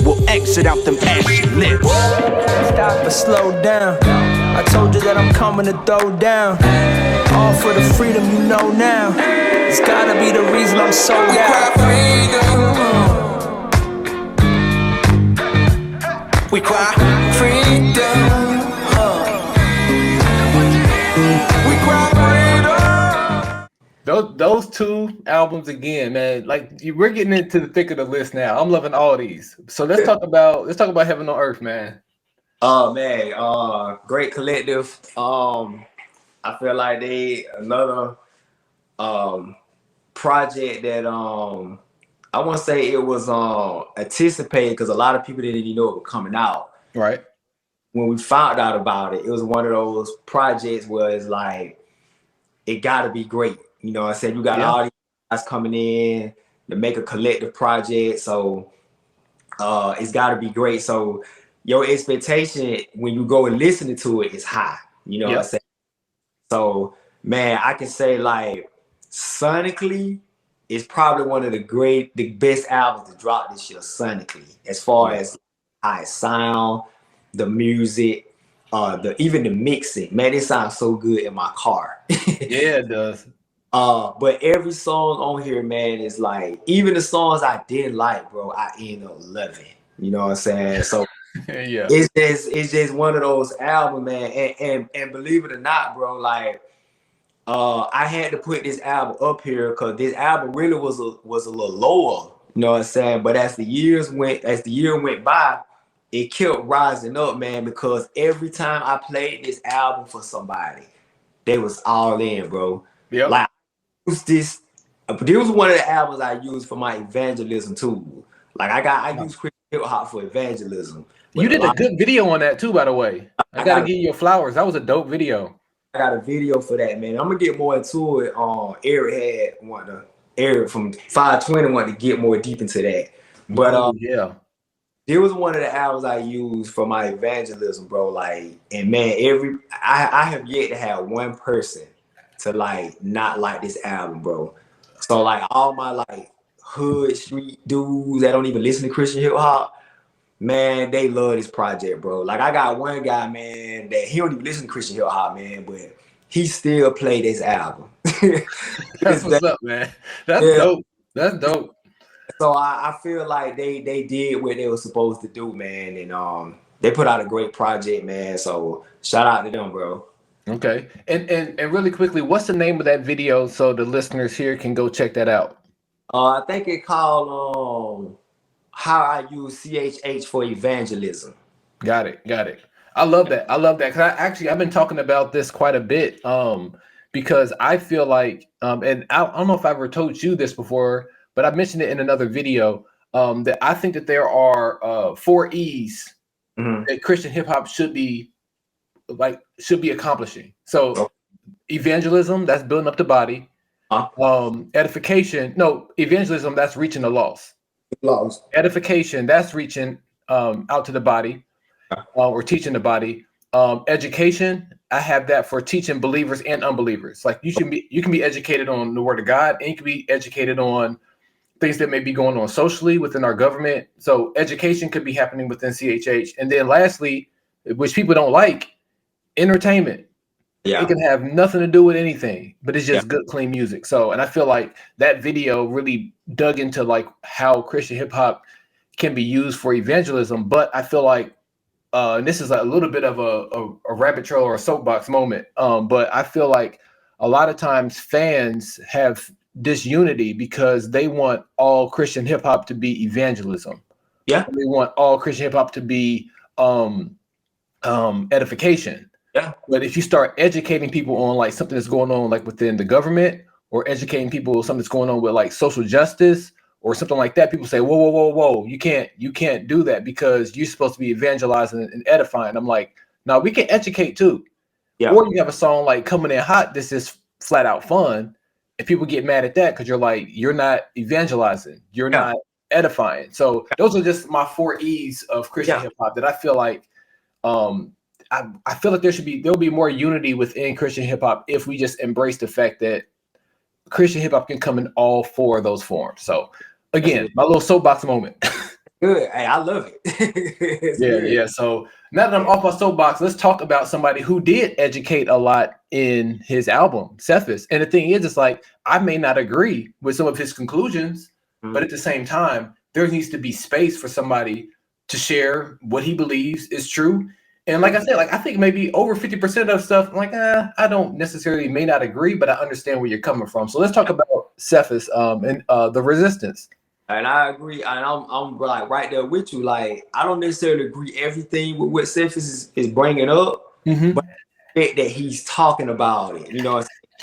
We'll exit out them ashy lips. Stop and slow down. I told you that I'm coming to throw down. All for the freedom you know now. It's gotta be the reason I'm sold out. We cry freedom. We cry freedom. Those two albums again, man. Like we're getting into the thick of the list now. I'm loving all these. So let's talk about Heaven on Earth, man. Oh man, great collective. I feel like they another project that I want to say it was anticipated because a lot of people didn't even know it was coming out. Right. When we found out about it, it was one of those projects where it's like it got to be great. You know, I said you got all these guys coming in to make a collective project, so it's got to be great. So your expectation when you go and listen to it is high. You know what I'm saying? So man, I can say like sonically, it's probably one of the best albums to drop this year sonically, as far as how it sound, the music, even the mixing. Man, it sounds so good in my car. Yeah, it does. But every song on here, man, is like, even the songs I didn't like, bro, I end up loving. You know what I'm saying? So yeah, it's just one of those albums, man. And believe it or not, bro, like I had to put this album up here because this album really was a little lower. You know what I'm saying? But as the year went by, it kept rising up, man, because every time I played this album for somebody, they was all in, bro. Yep. Like this was one of the albums I used for my evangelism too. Like I use Christian hip hop for evangelism. You did a good video on that too, by the way. I gotta give you your flowers. That was a dope video. I got a video for that, man. I'm gonna get more into it. Eric from 520 wanted to get more deep into that. But it was one of the albums I used for my evangelism, bro. Like, and man, I have yet to have one person to like not like this album, bro. So like all my like hood street dudes that don't even listen to Christian hip hop, man, they love this project, bro. Like I got one guy, man, that he don't even listen to Christian hip hop, man, but he still play this album. That's what's up, man. That's dope. That's dope. So I feel like they did what they were supposed to do, man, and they put out a great project, man. So shout out to them, bro. Okay, and really quickly, what's the name of that video so the listeners here can go check that out? I think it called How I Use CHH for Evangelism. Got it. I love that because I've been talking about this quite a bit because I feel like and I don't know if I've ever told you this before, but I mentioned it in another video that I think that there are 4 E's that Christian hip hop should be accomplishing. So evangelism, that's building up the body. Evangelism, that's reaching the lost. Edification, that's reaching out to the body or teaching the body. Education, I have that for teaching believers and unbelievers. Like you can be educated on the word of God, and you can be educated on things that may be going on socially within our government. So education could be happening within CHH. And then lastly, which people don't like, entertainment. Yeah. It can have nothing to do with anything, but it's just good, clean music. So, and I feel like that video really dug into like how Christian hip hop can be used for evangelism. But I feel like, and this is a little bit of a rabbit trail or a soapbox moment. But I feel like a lot of times fans have disunity because they want all Christian hip hop to be evangelism. Yeah. They want all Christian hip hop to be edification. Yeah. But if you start educating people on like something that's going on like within the government, or educating people on something that's going on with like social justice or something like that, people say, whoa, you can't do that because you're supposed to be evangelizing and edifying. I'm like, no, we can educate too. Yeah. Or you have a song like Coming In Hot, this is flat out fun, and people get mad at that because you're like, you're not evangelizing, you're not edifying. So those are just my 4 E's of Christian hip hop that I feel like I feel like there'll be more unity within Christian hip hop if we just embrace the fact that Christian hip hop can come in all 4 of those forms. So again, my little soapbox moment. Good. Hey, I love it. Yeah. So now that I'm off my soapbox, let's talk about somebody who did educate a lot in his album, Cephas. And the thing is, it's like, I may not agree with some of his conclusions, but at the same time, there needs to be space for somebody to share what he believes is true. And like I said, like I think maybe over 50% of stuff, I'm like, I don't necessarily may not agree, but I understand where you're coming from. So let's talk about Cephas and the Resistance. And I agree, and I'm like right there with you. Like I don't necessarily agree everything with what Cephas is bringing up, but the fact that he's talking about it, you know,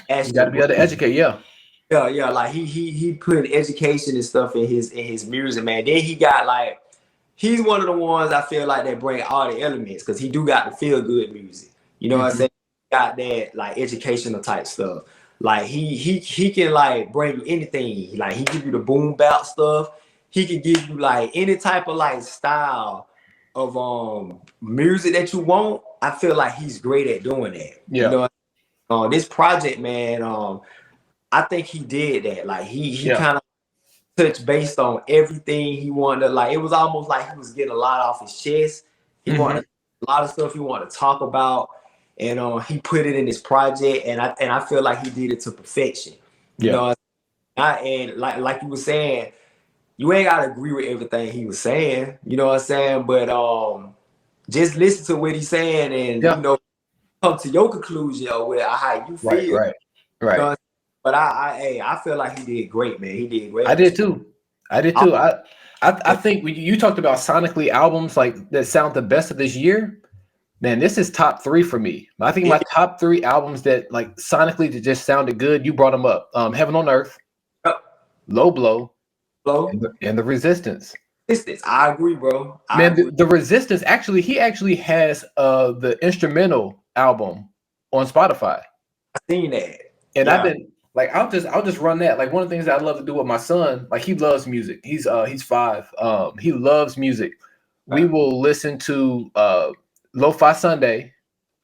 you got to be able to educate, yeah. Like he put education and stuff in his music, man. Then he got like, he's one of the ones I feel like that bring all the elements because he do got the feel good music, you know what I'm saying? Got that like educational type stuff. Like he can like bring you anything. Like he give you the boom bap stuff. He can give you like any type of like style of music that you want. I feel like he's great at doing that. Yeah. You know, this project, man. I think he did that. Like he kind of touched based on everything he wanted. Like it was almost like he was getting a lot off his chest. He wanted a lot of stuff he wanted to talk about. And he put it in his project, and I feel like he did it to perfection. You know, and like you were saying, you ain't gotta agree with everything he was saying. You know what I'm saying? But just listen to what he's saying, and you know, come to your conclusion with how you feel. Right. You know, but I feel like he did great, man. He did great. I did too. I think when you talked about sonically albums like that sound the best of this year. Man, this is top 3 for me. I think my top 3 albums that like sonically that just sounded good. You brought them up: Heaven on Earth, Low Blow, and the Resistance. I agree, bro. The Resistance he actually has the instrumental album on Spotify. I seen that, and I've been like, I'll just run that. Like one of the things that I love to do with my son, like he loves music. He's 5. He loves music. We will listen to Lo-Fi Sunday,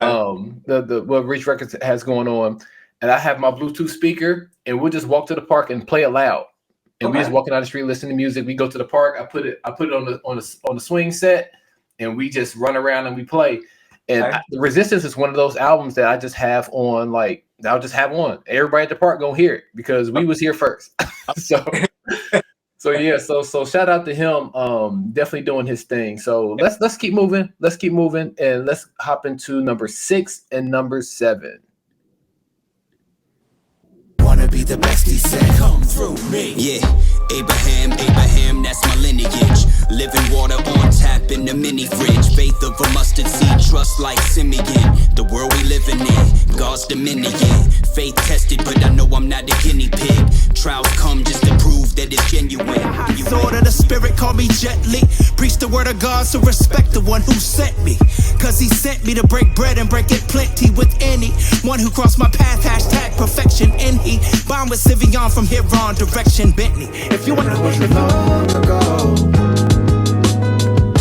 the what Reach Records has going on, and I have my Bluetooth speaker, and we'll just walk to the park and play it loud. And we just walking down the street listening to music. We go to the park. I put it on the swing set, and we just run around and we play. And the Resistance is one of those albums that I just have on. Like I'll just have on. Everybody at the park gonna hear it because we was here first. So shout out to him, definitely doing his thing. So let's keep moving. And let's hop into number 6 and number 7. Wanna be the best, he said, come through me. Yeah, Abraham, that's my lineage. Living water on tap in the mini fridge. Faith of a mustard seed, trust like Simeon. The world we living in, God's dominion. Faith tested, but I know I'm not a guinea pig. Trials come just to prove that it's genuine. Sword of the spirit, call me gently. Preach the word of God, so respect the one who sent me. Cause he sent me to break bread and break it plenty with anyone who crossed my path. Hashtag perfection in he. Bond with Sivion from here on, direction Bentley. If you want to push me long ago,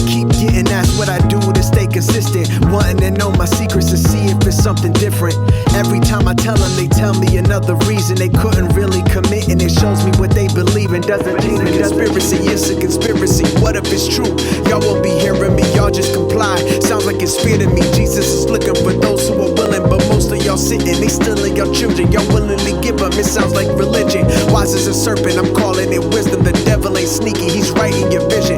keep getting asked what I do to stay consistent. Wanting to know my secrets to see if it's something different. Every time I tell them, they tell me another reason they couldn't really commit, and it shows me what they believe in. Doesn't mean a conspiracy, it's a conspiracy. What if it's true? Y'all won't be hearing me, y'all just comply. Sounds like it's fear to me. Jesus is looking for those who are willing, but most of y'all sitting, they stealing your children. Y'all willingly give them, it sounds like religion. Wise as a serpent, I'm calling it wisdom. The devil ain't sneaky, he's right in your vision.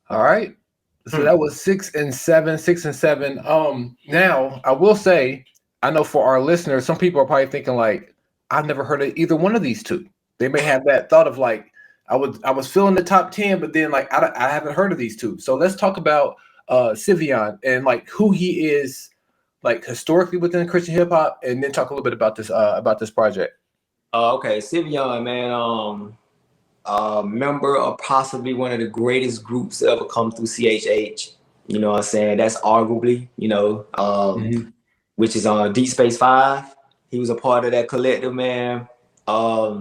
All right. So that was 6 and 7. Now I will say, I know for our listeners, some people are probably thinking like, I've never heard of either one of these two. They may have that thought of like, I was feeling the top 10, but then like, I haven't heard of these two. So let's talk about Sivion and like who he is, like historically within Christian hip hop, and then talk a little bit about this project. Okay, Sivion, man, member of possibly one of the greatest groups to ever come through CHH. You know what I'm saying? That's arguably, which is on Deep Space 5. He was a part of that collective, man. Yeah,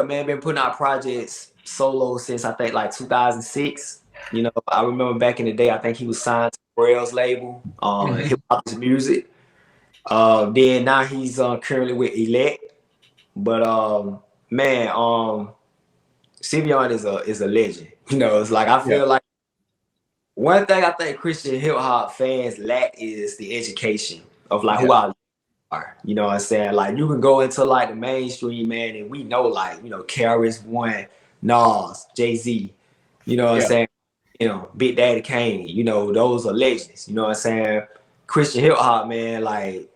man, been putting out projects solo since I think like 2006. I remember back in the day, I think he was signed to Braille's label, Hip Hop's Music. Then now he's currently with Elect. But man, Simeon is a legend. It's like I feel like one thing I think Christian hip hop fans lack is the education of like who I are. You know what I'm saying? Like you can go into like the mainstream, man, and we know like, KRS-One, Nas, Jay-Z, you know what I'm saying? Big Daddy Kane, those are legends. You know what I'm saying? Christian hip hop, man, like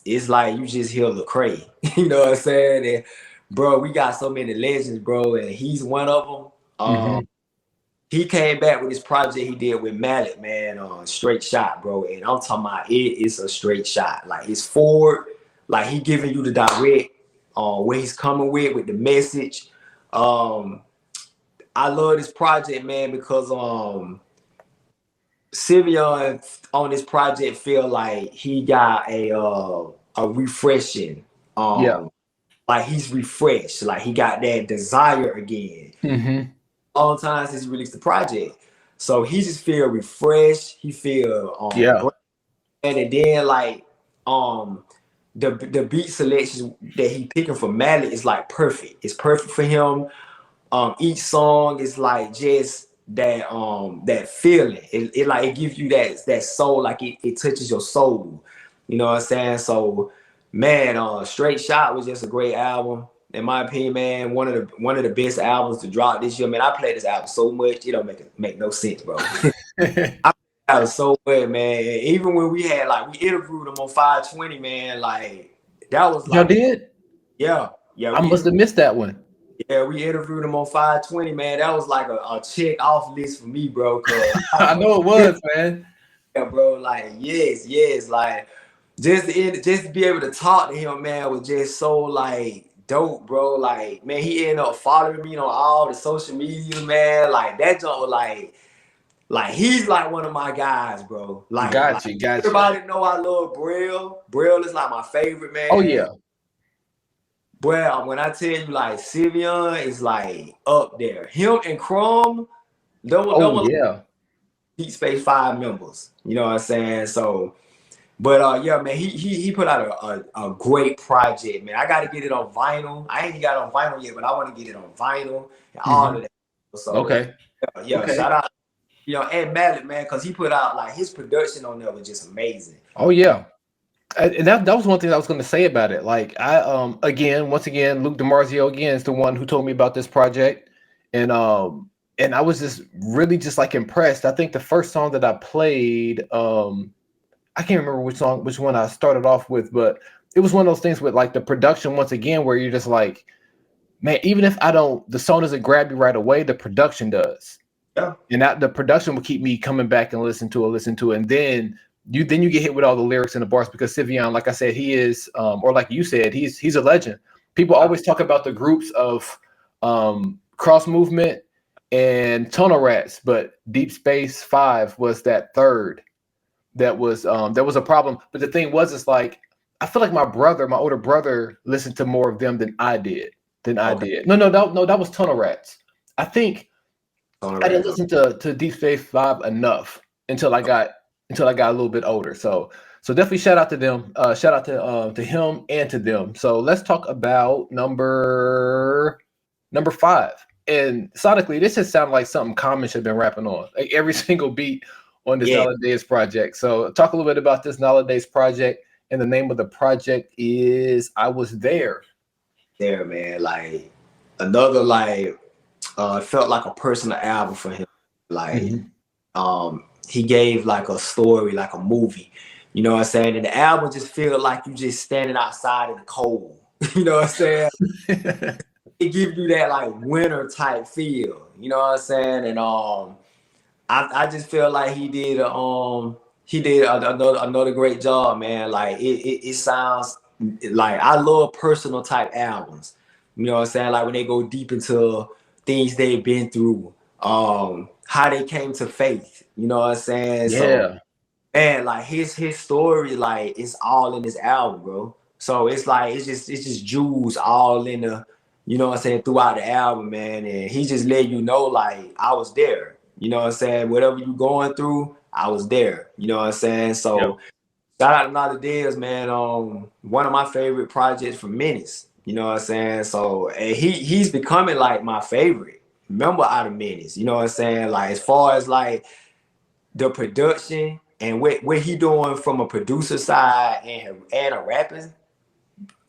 it's like you just hear Lecrae. You know what I'm saying? And bro, we got so many legends, bro, and he's one of them. He came back with this project he did with Mallet, man, Straight Shot, bro. And I'm talking about it is a straight shot. Like it's forward, like he giving you the direct where he's coming with the message. I love this project, man, because Simeon on this project feel like he got a refreshing. Like he's refreshed, like he got that desire again. All time since he released the project, so he just feel refreshed. He feel and then like the beat selections that he picking for Mallet is like perfect. It's perfect for him. Each song is like just that feeling. It like it gives you that soul, like it touches your soul. You know what I'm saying? So man, Straight Shot was just a great album. In my opinion, man, one of the best albums to drop this year. Man, I played this album so much, it don't make no sense, bro. I played it so much, man. Even when we interviewed him on 520, man, like that was like y'all did? Yeah. I must have missed that one. Yeah, we interviewed him on 520, man. That was like a check off list for me, bro. I know it was, man. Yeah, bro. Like yes, like just to be able to talk to him, man, was just so like dope, bro. Like, man, he ended up following me on all the social media, man. Like that junk was like he's like one of my guys, bro. Like, got you. Everybody know I love Braille. Braille is like my favorite, man. Oh yeah. Well, when I tell you like Simeon is like up there. Him and Chrome, Deep Space 5 members. You know what I'm saying? So but yeah, man, he put out a great project, man. I got to get it on vinyl. I ain't got it on vinyl yet, but I want to get it on vinyl and all of that. So shout out, and Mallet, man, because he put out like his production on there was just amazing. Oh yeah, and that was one thing I was going to say about it. Like I once again, Luke DiMarzio again is the one who told me about this project, and I was just really just like impressed. I think the first song that I played, I can't remember which one I started off with, but it was one of those things with like the production once again, where you're just like, man, even if the song doesn't grab you right away, the production does. Yeah. And the production will keep me coming back and listen to it. And then you get hit with all the lyrics and the bars, because Simeon, like I said, he is, or like you said, he's a legend. People always talk about the groups of Cross Movement and Tunnel Rats, but Deep Space 5 was that third. That was a problem. But the thing was, it's like I feel like my older brother, listened to more of them than I did. No, that was Tunnel Rats. I think I didn't listen to Deep Space 5 enough until I got a little bit older. So definitely shout out to them. Shout out to him and to them. So let's talk about number 5. And sonically, this has sounded like something Common should have been rapping on. Like every single beat on this Nowadays project. So talk a little bit about this Nowadays project, and the name of the project is I Was There. There, man, like another like felt like a personal album for him. Like he gave like a story, like a movie. You know what I'm saying? And the album just feel like you just standing outside in the cold. You know what I'm saying? It gives you that like winter type feel. You know what I'm saying? And I just feel like he did another great job, man. Like it sounds like I love personal type albums. You know what I'm saying? Like when they go deep into things they've been through. how they came to faith. You know what I'm saying? Yeah. So, man, like his story, like it's all in this album, bro. So it's like it's just jewels all in the, you know what I'm saying, throughout the album, man. And he just let you know, like, I was there. You know what I'm saying? Whatever you going through, I was there. You know what I'm saying? So shout out to Nolly Diaz, man. One of my favorite projects for Menace. You know what I'm saying? So and he's becoming like my favorite member out of Menace. You know what I'm saying? Like as far as like the production and what he doing from a producer side and a rapping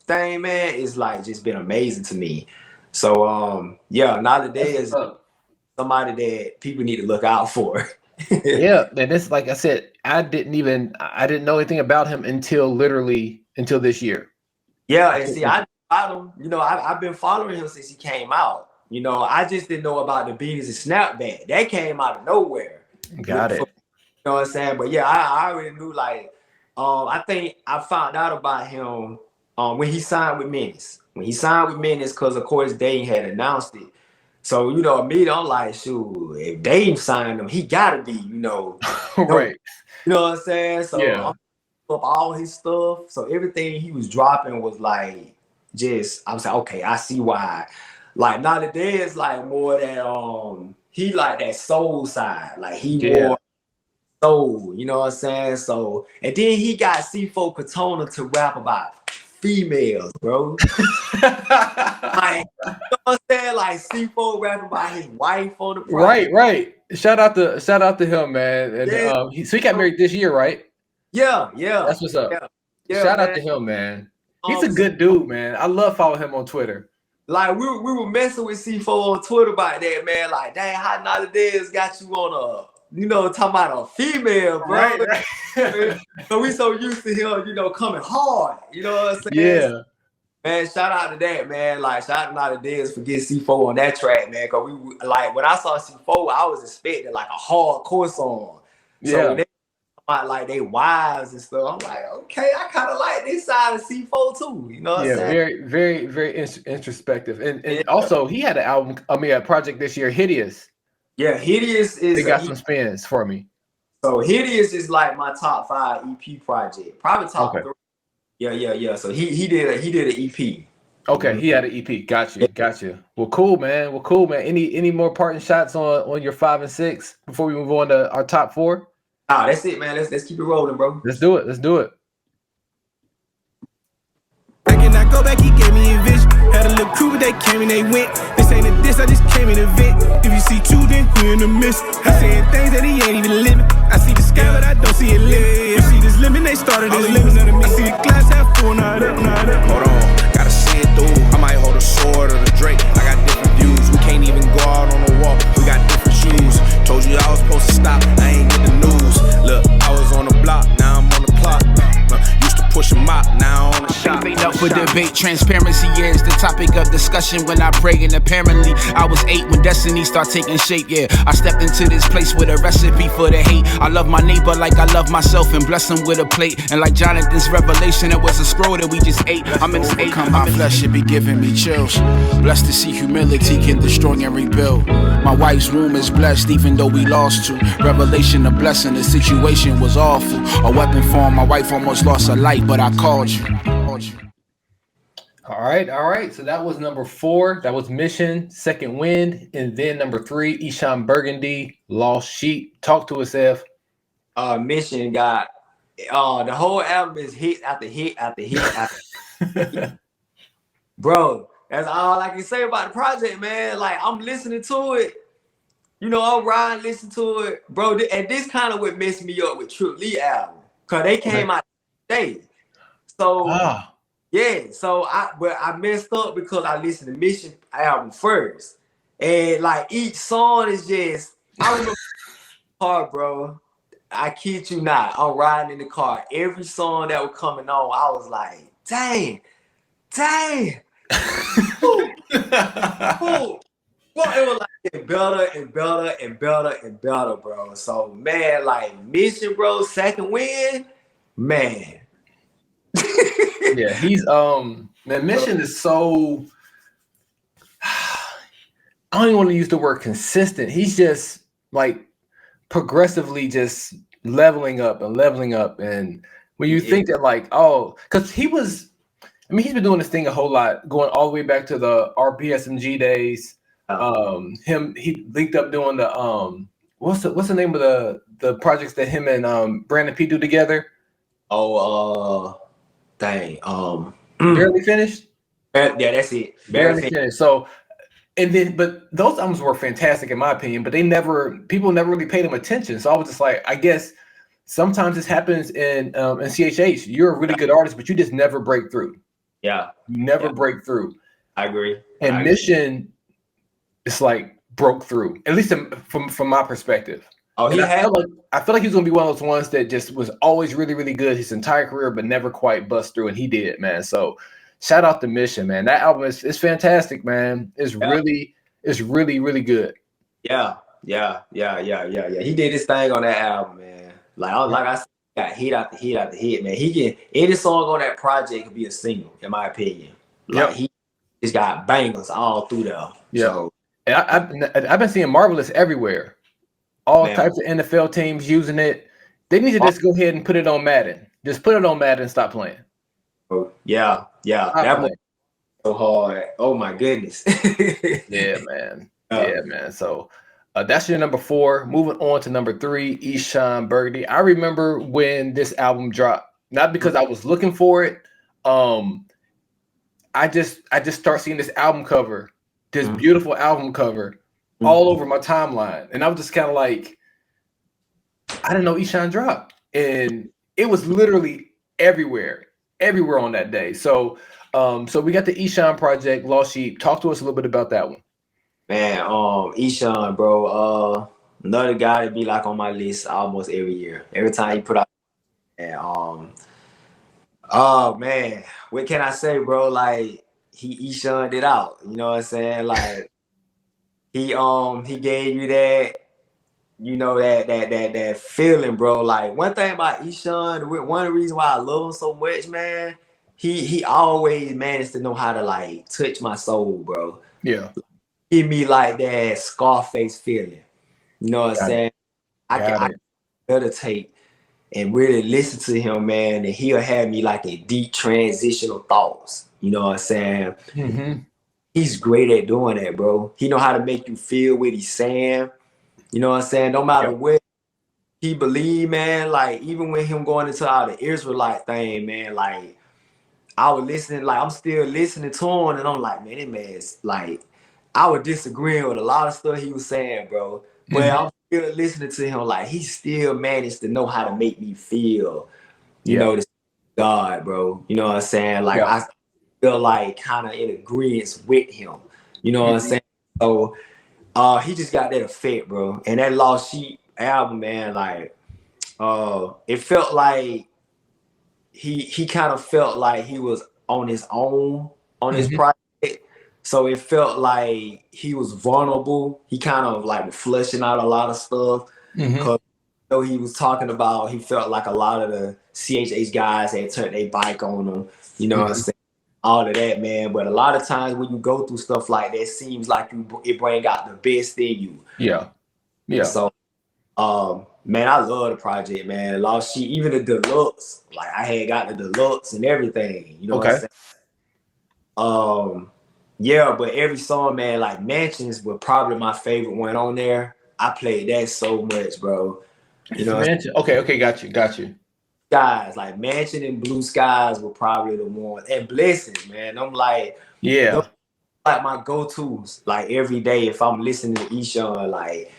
thing, man, is like just been amazing to me. So yeah, Nolly Diaz is somebody that people need to look out for. Yeah, and this, like I said, I didn't know anything about him until this year. Yeah, and see, I followed him. You know, I've been following him since he came out. You know, I just didn't know about the Beatles and Snapback. That came out of nowhere. Got it. You know what I'm saying? But yeah, I already knew. Like, I think I found out about him when he signed with Menace. When he signed with Menace, because of course Dane had announced it. So you know, me, I'm like, shoot, if Dane signed him, he gotta be, you know, right. You know what I'm saying? So yeah. I'm up all his stuff. So everything he was dropping was like, just I was like, okay, I see why. Like Nolly Diaz, like more that he like that soul side. Like he more soul, you know what I'm saying? So and then he got C4 Katona to rap about females, bro. Like, you know what I'm saying? Like C4 rapping about his wife on the project. Right. Shout out to him, man. And he got married this year, right? Yeah. That's what's up. Yeah, Shout man. out to him, man. He's a good dude, man. I love following him on Twitter. Like we were messing with C4 on Twitter about that, man. Like, dang, how Nolly Diaz got you on talking about a female, bro. Right. So we so used to him, coming hard. You know what I'm saying? Yeah. Man, shout out to that, man. Like, shout out to Nolly Diaz for getting C4 on that track, man. Cause we like when I saw C4, I was expecting like a hardcore song. So when they like they wives and stuff, I'm like, okay, I kind of like this side of C4 too. You know what I'm saying? Very, very, very introspective. And also he had a project this year, Hideous. Yeah, Hideous is. They got some spins for me. So Hideous is like my top 5 EP project, probably top 3. Yeah. So he did an EP. Okay, he had an EP. Got you. Well, cool, man. Any more parting shots on your 5 and 6 before we move on to our top 4? Ah, that's it, man. Let's keep it rolling, bro. Let's do it. I cannot go back, he gave me a vision. Had a little crew, but they came and they went. This ain't a diss, I just came in a vent. If you see 2, then we in the midst. I saying things that he ain't even living. I see the sky, but I don't see it limit. You see this limit, they started as limit. I see the glass half full, not up. Hold on, gotta see it through. I might hold a sword or the Drake. I got different views. We can't even go out on the walk. We got different shoes. Told you I was supposed to stop. I ain't get the news. Look, I was on the block, now I'm on the clock. Used to push 'em out, now on the shop. Ain't up for debate. Transparency is the topic of discussion when I pray, and apparently I was 8 when destiny started taking shape. Yeah, I stepped into this place with a recipe for the hate. I love my neighbor like I love myself and bless him with a plate. And like Jonathan's revelation, it was a scroll that we just ate. I'm in this overcome my flesh should be giving me chills. Blessed to see humility can destroy and rebuild. My wife's womb is blessed even though we lost 2. Revelation a blessing, the situation was awful. A weapon form, my wife almost lost her life, but I called you. All right. So that was number 4. That was Mission, Second Wind. And then number 3, Eshon Burgundy, Lost Sheep. Talk to us, Ev. Mission got the whole album is hit after hit after hit after hit. Bro, that's all I can say about the project, man. Like, I'm listening to it. I'm riding, listening to it. Bro, and this kind of what messed me up with Trip Lee album. Because they came out today. So, so I messed up because I listened to Mission album first. And like each song is just, I remember car, bro. I kid you not. I'm riding in the car. Every song that was coming on, I was like, dang. Ooh. Well, it was like getting better and better, bro. So man, like Mission, bro, Second Wind, man. Yeah, he's man, Mission is so I don't even want to use the word consistent. He's just like progressively just leveling up and leveling up. And when you think that like, oh, because he's been doing this thing a whole lot, going all the way back to the RPSMG days. He linked up doing the what's the name of the projects that him and Brandon P do together? Dang. Barely Finished. Yeah, that's it. Barely Finished. So, and then, but those albums were fantastic in my opinion, but people never really paid them attention. So I was just like, I guess sometimes this happens in CHH. You're a really good artist, but you just never break through. Yeah. You never break through. I agree. And Mission, it's like broke through, at least from my perspective. Oh, I feel like he's gonna be one of those ones that just was always really, really good his entire career, but never quite bust through, and he did, man. So shout out to Mission, man. That album is fantastic, man. It's really, really good. Yeah. He did his thing on that album, man. Like I said, got hit after hit after hit, man. He can any song on that project could be a single, in my opinion. Like he just got bangers all through there. Yeah. So, and I've been seeing Marvelous everywhere. All types of NFL teams using it. They need to just go ahead and put it on Madden. Just put it on Madden and stop playing. Oh, yeah. That was so hard. Oh my goodness. Yeah, man. Yeah, man. So that's your number 4. Moving on to number 3, Eshawn Burgundy. I remember when this album dropped, not because I was looking for it. I just start seeing this album cover, this beautiful album cover, all over my timeline, and I was just kind of like, I didn't know Eshawn dropped, and it was literally everywhere on that day. So we got the Eshawn project, Lost Sheep. Talk to us a little bit about that one. Man, Eshawn, bro, another guy to be like on my list almost every year. Every time he put out, and oh man, what can I say, bro? Like he Eshawn'd it out. You know what I'm saying? Like he gave you that, you know, that feeling, bro. Like one thing about Eshawn, one of the reasons why I love him so much, man, he always managed to know how to like touch my soul, bro. Yeah. Give me like that Scarface feeling. You know what I'm saying? I can meditate and really listen to him, man, and he'll have me like a deep transitional thoughts. You know what I'm saying? Mm-hmm. He's great at doing that, bro. He know how to make you feel what he's saying. You know what I'm saying? No matter what he believe, man, like even when him going into all the Israelite thing, man, like I was listening, like I'm still listening to him, and I'm like, man, that man's like, I was disagreeing with a lot of stuff he was saying, bro. But I'm still listening to him, like he still managed to know how to make me feel, you know, this God, bro. You know what I'm saying? Like I feel like kind of in agreement with him. You know what I'm saying? So he just got that effect, bro. And that Lost Sheep album, man, like it felt like he kind of felt like he was on his own on his project. So it felt like he was vulnerable. He kind of like flushing out a lot of stuff. Because he was talking about, he felt like a lot of the CHH guys had turned their bike on him. You know what I'm saying? All of that, man. But a lot of times when you go through stuff like that, it seems like it bring out the best in you. Yeah. So, man, I love the project, man. Lost Sheep, even the deluxe. Like I had got the deluxe and everything. You know what I'm saying? Yeah, but every song, man, like Mansions was probably my favorite one on there. I played that so much, bro. You know, Mansion. Okay, got you. Skies, like Mansion and Blue Skies were probably the one, and Blessings, man. I'm like, like my go-tos, like every day if I'm listening to Eshawn, like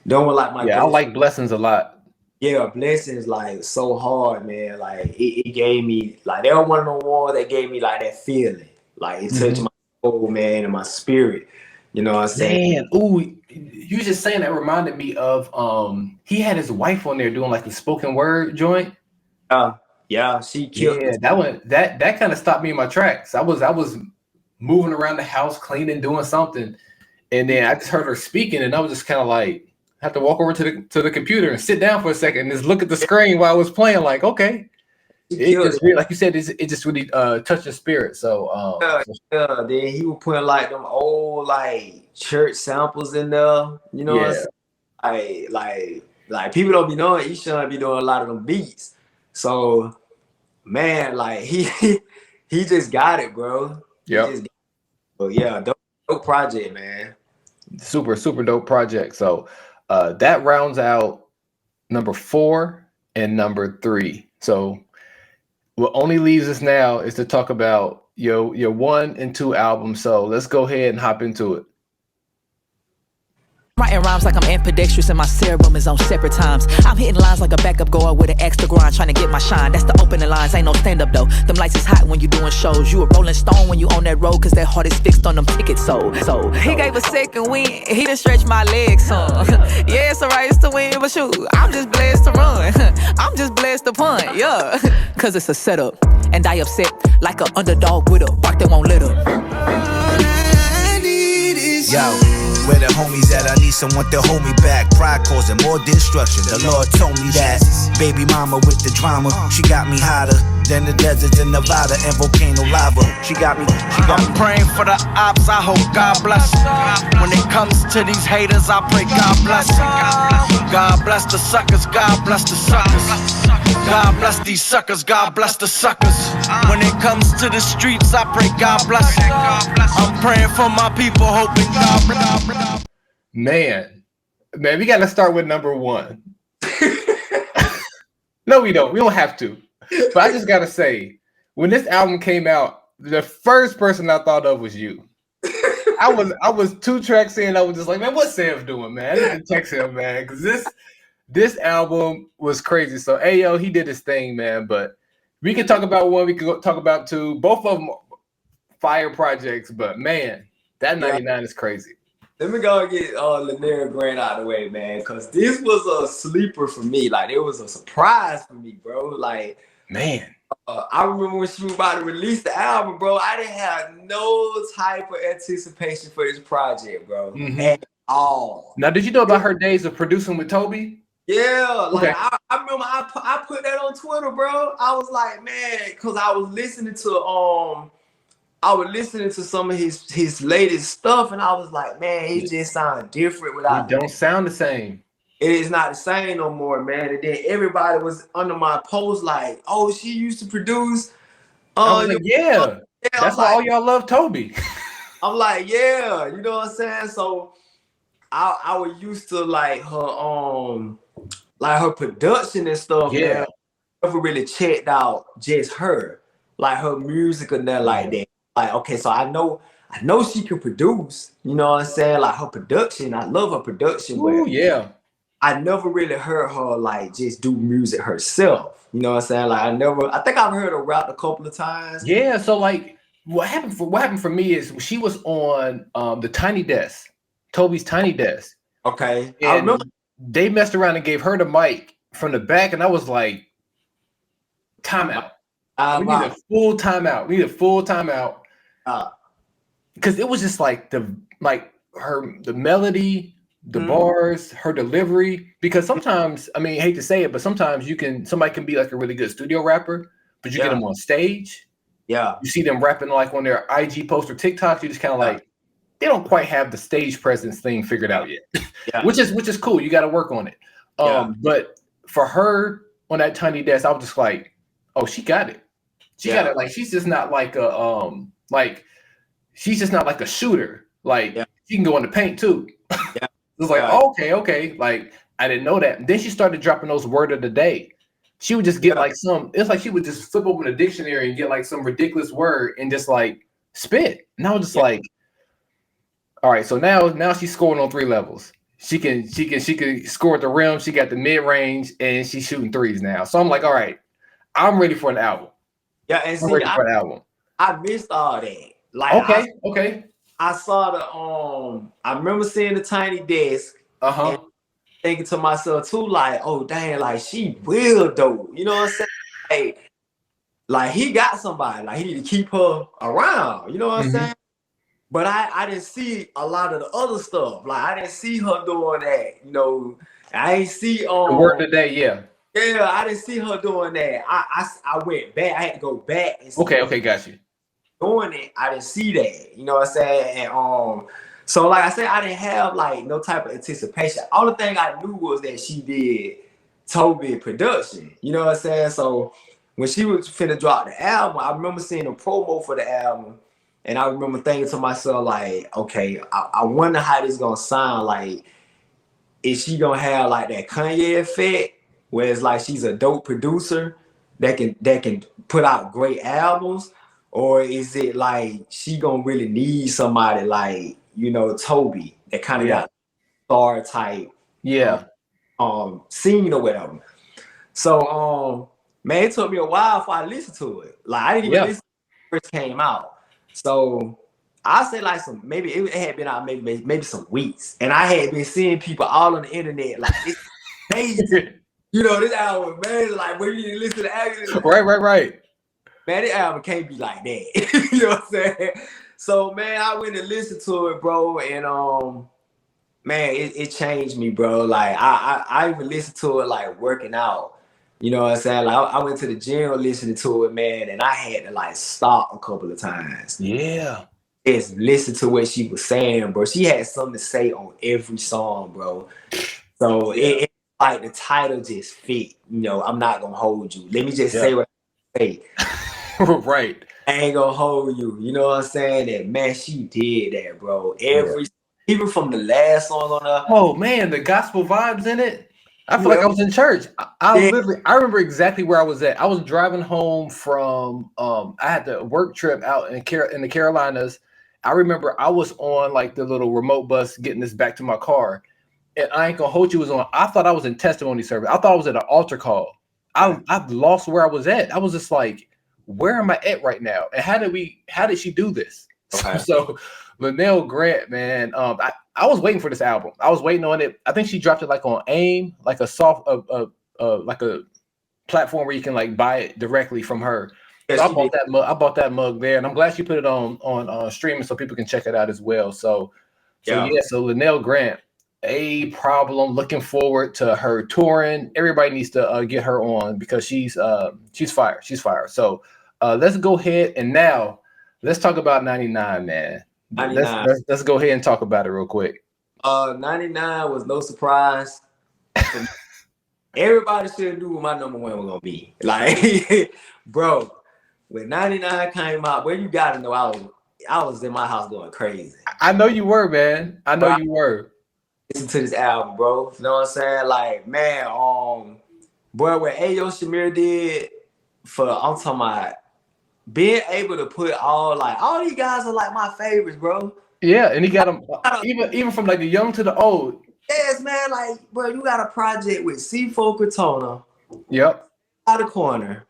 don't like my. I like Blessings a lot. Yeah, Blessings like so hard, man. Like it gave me like they were one of the ones that gave me like that feeling, like it touched my soul, man, and my spirit. You know what I'm saying? Man, ooh, you just saying that reminded me of he had his wife on there doing like the spoken word joint. Yeah, she killed. Yeah, that one that kind of stopped me in my tracks. I was moving around the house, cleaning, doing something, and then I just heard her speaking, and I was just kind of like, I had to walk over to the computer and sit down for a second and just look at the screen while I was playing. Like, okay, It just really, like you said, it just really touched your spirit. So then he was putting like them old like church samples in there. You know what I'm saying? Like people don't be knowing Eshawn be doing a lot of them beats. So man, like he just got it, bro. Yeah. But yeah, dope project, man. Super dope project. So that rounds out number 4 and number 3. So what only leaves us now is to talk about your 1 and 2 albums. So let's go ahead and hop into it. Writing rhymes like I'm ambidextrous and my cerebrum is on separate times. I'm hitting lines like a backup goer with an extra grind, trying to get my shine. That's the opening lines, ain't no stand-up though. Them lights is hot when you doing shows. You a rolling stone when you on that road, cause that heart is fixed on them tickets. So he gave a second win, he done stretched my legs some. Yeah, it's a race to win, but shoot, I'm just blessed to run. I'm just blessed to punt, yeah. Cause it's a setup, and I upset like an underdog with a bark that won't let up. Yo. Where the homies at? I need someone to hold me back. Pride causing more destruction. The Lord told me that. Baby mama with the drama. She got me hotter than the deserts in Nevada and volcano lava. She got me. I'm praying for the ops. I hope God bless them. When it comes to these haters, I pray God bless them. God bless the suckers. God bless the suckers. God bless these suckers. God bless the suckers. When it comes to the streets, I pray God bless them. I'm praying for my people, hoping God bless them. Man, we got to start with number 1. No, we don't. We don't have to. But I just got to say, when this album came out, the first person I thought of was you. I was 2 tracks in. I was just like, man, what's Sam doing, man? I didn't text him, man, because this album was crazy. So, Ayo, he did his thing, man. But we can talk about 1. We can talk about 2. Both of them fire projects. But, man, that 99 is crazy. Let me go and get Lanier Grant out of the way, man, because this was a sleeper for me. Like, it was a surprise for me, bro. Like, man, I remember when she was about to release the album, bro. I didn't have no type of anticipation for this project, bro, at all. Now, did you know about her days of producing with Toby? Yeah, like I remember I put that on Twitter, bro. I was like, man, because I was listening to some of his latest stuff, and I was like, man, he just sound different without. It don't sound the same. It is not the same no more, man. And then everybody was under my post like, oh, she used to produce. I was like, yeah, that's why all y'all love Toby. I'm like, yeah, you know what I'm saying? So I was used to like her production and stuff. Yeah, man. I never really checked out just her, like her music and that like that. Like, okay, so I know she can produce, you know what I'm saying? Like her production, I love her production. Ooh, yeah. I never really heard her like just do music herself. You know what I'm saying? Like I think I've heard her rap a couple of times. Yeah, so like what happened for me is she was on the Tiny Desk, Toby's Tiny Desk. Okay. And I remember they messed around and gave her the mic from the back, and I was like, timeout. We need a full timeout. We need a full timeout. Because it was just like the melody, the bars, her delivery. Because sometimes, I mean, I hate to say it, but sometimes somebody can be like a really good studio rapper, but you get them on stage. Yeah. You see them rapping like on their IG post or TikTok, you just kind of like, they don't quite have the stage presence thing figured out yet. which is cool. You got to work on it. But for her on that Tiny Desk, I was just like, oh, she got it. She got it. Like, she's just not like a she's just not like a shooter. Like, she can go in the paint too. It was like, okay. Like, I didn't know that. And then she started dropping those word of the day. She would just get like it's like she would just flip open a dictionary and get like some ridiculous word and just like spit. And I was just like, all right, so now she's scoring on 3 levels. She can score at the rim, she got the mid-range, and she's shooting threes now. So I'm like, all right, I'm ready for an album. Yeah, and see, I missed all that. Like, okay. I saw I remember seeing the Tiny Desk. And thinking to myself too, like, oh dang, like she will though. You know what I'm saying? Like he got somebody. Like he need to keep her around. You know what I'm saying? But I didn't see a lot of the other stuff. Like I didn't see her doing that. You know, I ain't see the word today. Yeah. Yeah, I didn't see her doing that. I went back. I had to go back and see Okay, got you. doing it. I didn't see that. You know what I'm saying? And so like I said, I didn't have like no type of anticipation. All the thing I knew was that she did Toby production. You know what I'm saying? So when she was finna drop the album, I remember seeing a promo for the album, and I remember thinking to myself like, okay, I wonder how this gonna sound. Like, is she gonna have like that Kanye effect, where it's like she's a dope producer that can put out great albums, or is it like she gonna really need somebody like, you know, Toby that kind of got star type scene or whatever. So man, it took me a while before I listened to it. Like I didn't even listen when it first came out. So I say like maybe it had been out maybe some weeks, and I had been seeing people all on the internet like this amazing. You know, this album, man, like when you listen to the album, Right. Man, this album can't be like that. You know what I'm saying? So man, I went and listened to it, bro, and man, it changed me, bro. Like I even listened to it like working out. You know what I'm saying? Like I went to the gym listening to it, man, and I had to like stop a couple of times. Yeah. Just listen to what she was saying, bro. She had something to say on every song, bro. So it like the title just fit. You know, I'm not gonna hold you. Let me just say what I say. Right. I ain't gonna hold you. You know what I'm saying? And man, she did that, bro. Even from the last song on her. Oh man, the gospel vibes in it. I feel like I was in church. I remember exactly where I was at. I was driving home from I had the work trip out in the Carolinas. I remember I was on like the little remote bus getting this back to my car. And I ain't gonna hold you, was on. I thought I was in testimony service. I thought I was at an altar call. I've lost where I was at. I was just like, where am I at right now? And how did she do this? Okay. So Linnell Grant, man, I was waiting for this album. I was waiting on it. I think she dropped it like on AIM, like a soft like a platform where you can like buy it directly from her. Yes, so I bought that mug there, and I'm glad she put it on streaming so people can check it out as well. So Linnell Grant, A Problem. Looking forward to her touring. Everybody needs to get her on because she's fire. She's fire. So let's go ahead and now let's talk about 99, man. 99. Let's go ahead and talk about it real quick. 99 was no surprise. Everybody should have knew what my number one was gonna be. Like, bro, when 99 came out, well, you gotta know I was in my house going crazy. I know you were, man. I know you were. Listen to this album, bro. You know what I'm saying? Like, man, boy, what Ayo Shamir did I'm talking about being able to put all these guys are like my favorites, bro. Yeah, and he got them even from like the young to the old. Yes, man. Like, bro, you got a project with C4 Cortona. Yep. Out of corner.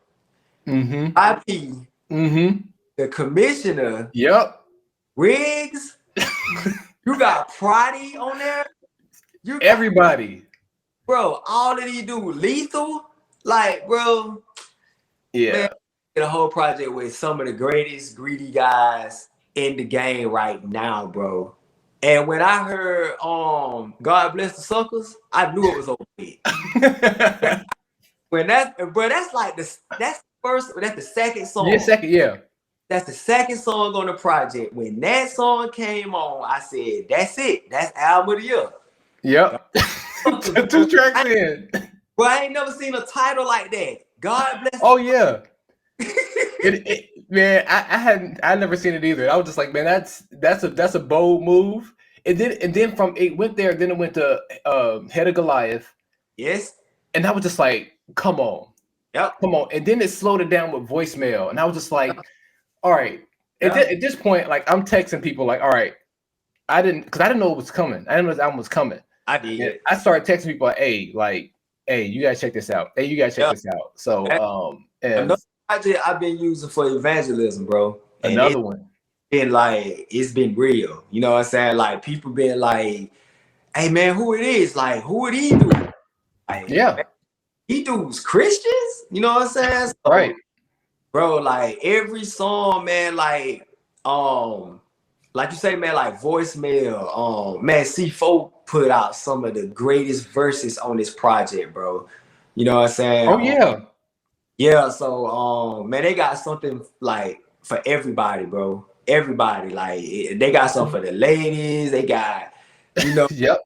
Mm-hmm. IP. Mm-hmm. The Commissioner. Yep. Riggs. You got Prodigy on there. Everybody. Bro, all that he do lethal. Like, bro. Yeah. Man, the whole project with some of the greatest greedy guys in the game right now, bro. And when I heard God Bless the Suckers, I knew it was over with. That's like that's the second song. Yeah. That's the second song on the project. When that song came on, I said, that's it. That's album of the year. Yep. 2 tracks in. But I ain't never seen a title like that. God Bless. Oh yeah. Man, I never seen it either. I was just like, man, that's a bold move. And then from it went there, then it went to Head of Goliath. Yes. And I was just like, come on. Yep. Come on. And then it slowed it down with Voicemail. And I was just like, all right. At this point, like I'm texting people like, all right, because I didn't know it was coming. I didn't know this album was coming. I did. And I started texting people like, hey, you gotta check this out. Hey, you gotta check this out. So another project I've been using for evangelism, bro. And another one. It's been real. You know what I'm saying? Like people been like, hey man, who it is? Like, who would he do? Like, yeah. Man, he dudes Christians? You know what I'm saying? So, right. Bro, like every song, man, like you say, man, like Voicemail, man, C4 put out some of the greatest verses on this project, bro. You know what I'm saying? Oh yeah. Yeah, so man, they got something like for everybody, bro. Everybody, like they got something for the ladies. They got, you know, Yep.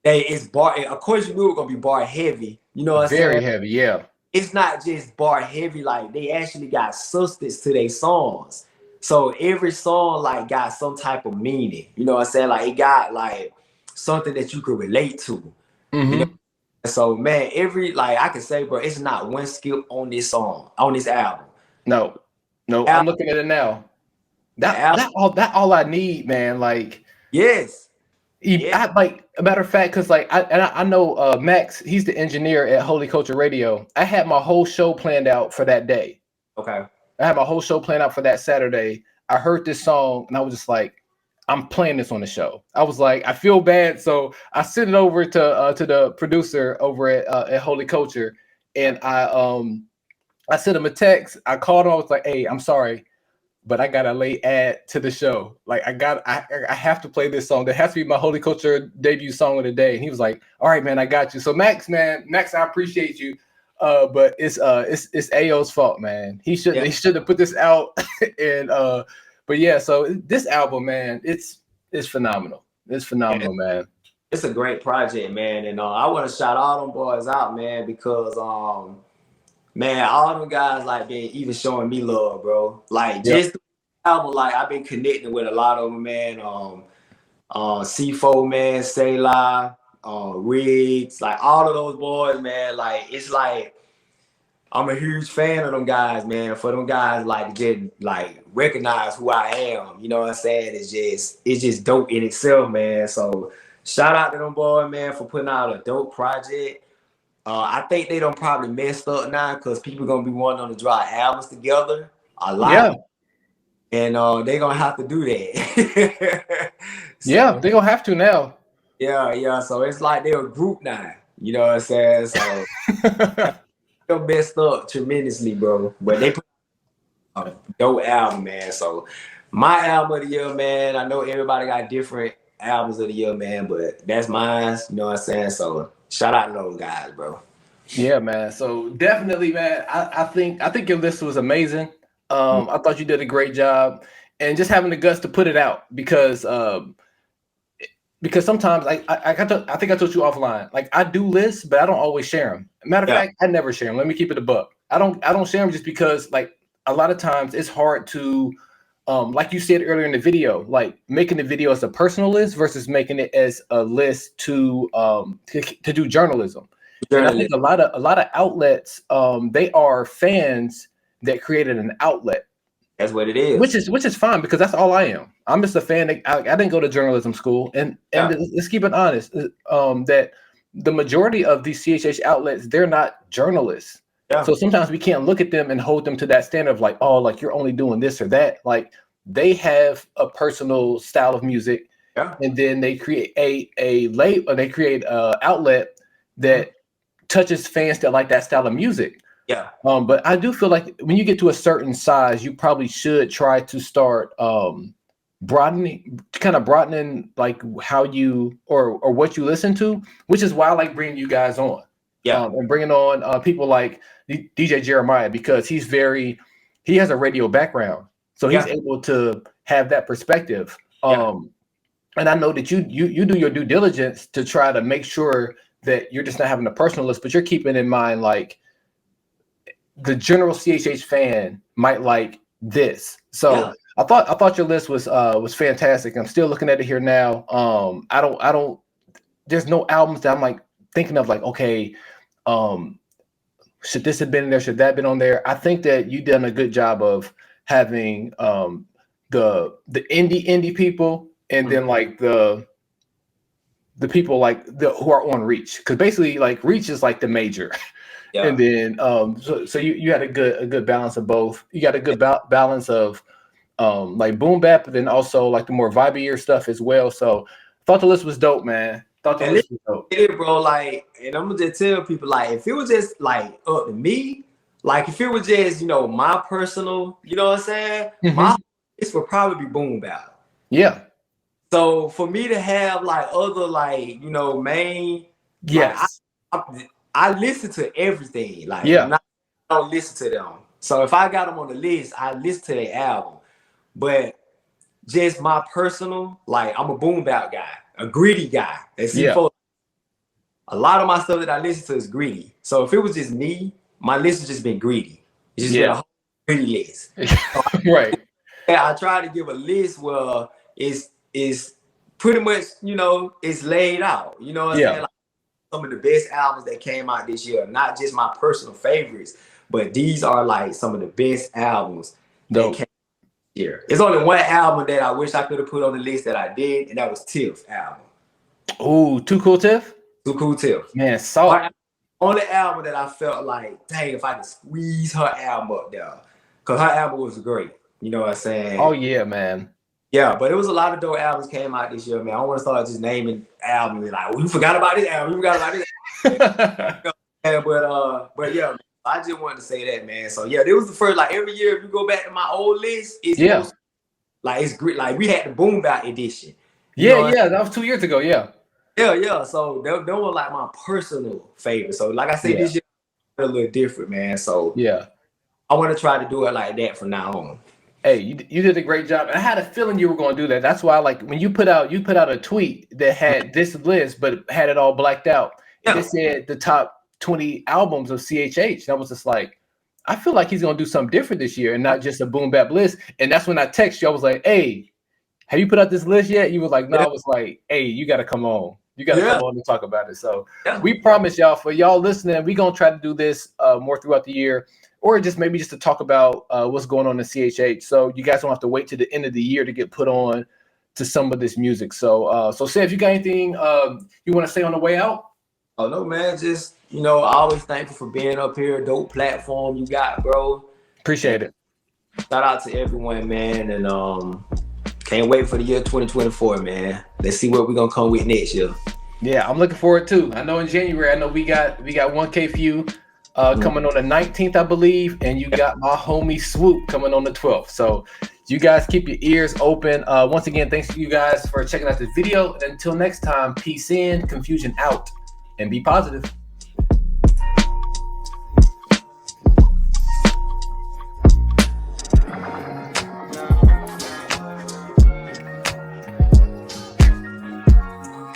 it's bar. Of course, you knew it was gonna be bar heavy. You know what I'm Very saying? heavy. Yeah. It's not just bar heavy. Like they actually got substance to their songs. So every song like got some type of meaning. You know what I'm saying? Like it got like something that you could relate to. You know. So man, like I can say, bro, it's not one skip on this song, on this album. No, I'm looking at it now. That all I need, man. Like, yes, I, like a matter of fact, because like I know Max, he's the engineer at Holy Culture Radio. I had my whole show planned out for that day. Okay. I had my whole show planned out for that Saturday. I heard this song and I was just like, I'm playing this on the show. I was like, I feel bad, so I sent it over to the producer over at Holy Culture, and I sent him a text. I called him. I was like, hey, I'm sorry, but I got a late ad to the show. Like I have to play this song. That has to be my Holy Culture debut song of the day. And he was like, all right, man, I got you. So Max, I appreciate you. But it's Ayo's fault, man. He should have put this out. And but yeah, so this album, man, it's phenomenal. It's phenomenal, man. It's a great project, man. And I want to shout all them boys out, man, because man, all them guys like been even showing me love, bro. Like just the album, like I've been connecting with a lot of them, man. C4, man, Sayla, Riggs, like all of those boys, man. Like it's like I'm a huge fan of them guys, man. For them guys, like just like recognize who I am. You know what I'm saying? It's just dope in itself, man. So shout out to them boys, man, for putting out a dope project. I think they done probably messed up now because people gonna be wanting them to draw albums together a lot. Yeah. And they gonna have to do that. So, they gonna have to now. Yeah. So it's like they're a group now. You know what I'm saying? So they messed up tremendously, bro. But they put a dope album, man. So my album of the year, man. I know everybody got different albums of the year, man, but that's mine. You know what I'm saying? So shout out to those guys, bro. Yeah, man. So definitely, man. I think your list was amazing. I thought you did a great job, and just having the guts to put it out because sometimes I think I told you offline. Like I do lists, but I don't always share them. Matter of fact, I never share them. Let me keep it a buck. I don't share them just because like a lot of times it's hard to like you said earlier in the video, like making the video as a personal list versus making it as a list to do journalism. And I think a lot of outlets, they are fans that created an outlet. That's what it is. Which is fine because that's all I am. I'm just a fan. I didn't go to journalism school, and let's keep it honest. That the majority of these CHH outlets, they're not journalists. Yeah. So sometimes we can't look at them and hold them to that standard of like, oh, like you're only doing this or that. Like they have a personal style of music, and then they create a label, or they create an outlet that touches fans that like that style of music. Yeah. But I do feel like when you get to a certain size, you probably should try to start broadening like how you or what you listen to, which is why I like bringing you guys on. Yeah. And bringing on people like DJ Jeremiah, because he has a radio background, so he's able to have that perspective. And I know that you do your due diligence to try to make sure that you're just not having a personal list, but you're keeping in mind like the general CHH fan might like this. So I thought your list was fantastic. I'm still looking at it here now. I don't there's no albums that I'm like thinking of like, okay, should this have been there? Should that have been on there? I think that you done a good job of having the indie people and then like the people like who are on Reach, because basically like Reach is like the major. Yeah. And then so you had a good balance of both. You got a good balance of like boom bap, but then also like the more vibey stuff as well. So thought the list was dope, man. Thought the list was dope. Yeah, bro. Like, and I'm gonna just tell people like, if it was just like up to me, like if it was just my personal, you know what I'm saying, my list would probably be boom bap. Yeah. So for me to have like other like main, yes. Like, I listen to everything. Like, Yeah. I don't listen to them. So if I got them on the list, I listen to their album. But just my personal, like, I'm a boom bap guy, a greedy guy. And see, Yeah. a lot of my stuff that I listen to is greedy. So if it was just me, my list has just been greedy. It's just been a whole greedy list. Right. I try to give a list where it's pretty much, you know, it's laid out. You know what I'm saying? Like, some of the best albums that came out this year, not just my personal favorites, but these are like some of the best albums that came out this year. There's only one album that I wish I could have put on the list that I did, and that was Tiff's album. Oh, Too Cool Tiff? Too Cool Tiff. Man, salt. Only album that I felt like, dang, if I could squeeze her album up there. Because her album was great. You know what I'm saying? Oh, yeah, man. Yeah, but it was a lot of dope albums came out this year, man. I want to start just naming albums. Like, oh, you forgot about this album. You forgot about this album. But yeah, man, I just wanted to say that, man. So yeah, this was the first, like every year, if you go back to my old list, it's like it's great. Like we had the Boom Bap edition. That was 2 years ago, yeah. Yeah. So they were like my personal favorite. So like I said, this year a little different, man. So yeah, I want to try to do it like that from now on. Hey, you did a great job. And I had a feeling you were going to do that. That's why, like, when you put out a tweet that had this list, but had it all blacked out. And it said the top 20 albums of CHH. And I was just like, I feel like he's going to do something different this year and not just a boom bap list. And that's when I texted you. I was like, hey, have you put out this list yet? You was like, no. I was like, hey, you got to come on. You got to come on and talk about it. So we promise y'all, for y'all listening, we're going to try to do this more throughout the year. Or just maybe just to talk about what's going on in CHH. So you guys don't have to wait to the end of the year to get put on to some of this music. So Sam, if you got anything you want to say on the way out? Oh, no, man. Just, you know, always thankful for being up here. Dope platform you got, bro. Appreciate it. Shout out to everyone, man. And can't wait for the year 2024, man. Let's see what we're going to come with next year. Yeah, I'm looking forward too. I know in January, I know we got 1K for you. Coming on the 19th, I believe, and you got my homie Swoop coming on the 12th. So you guys keep your ears open. Once again, thanks to you guys for checking out this video. And until next time, peace in, confusion out, and be positive.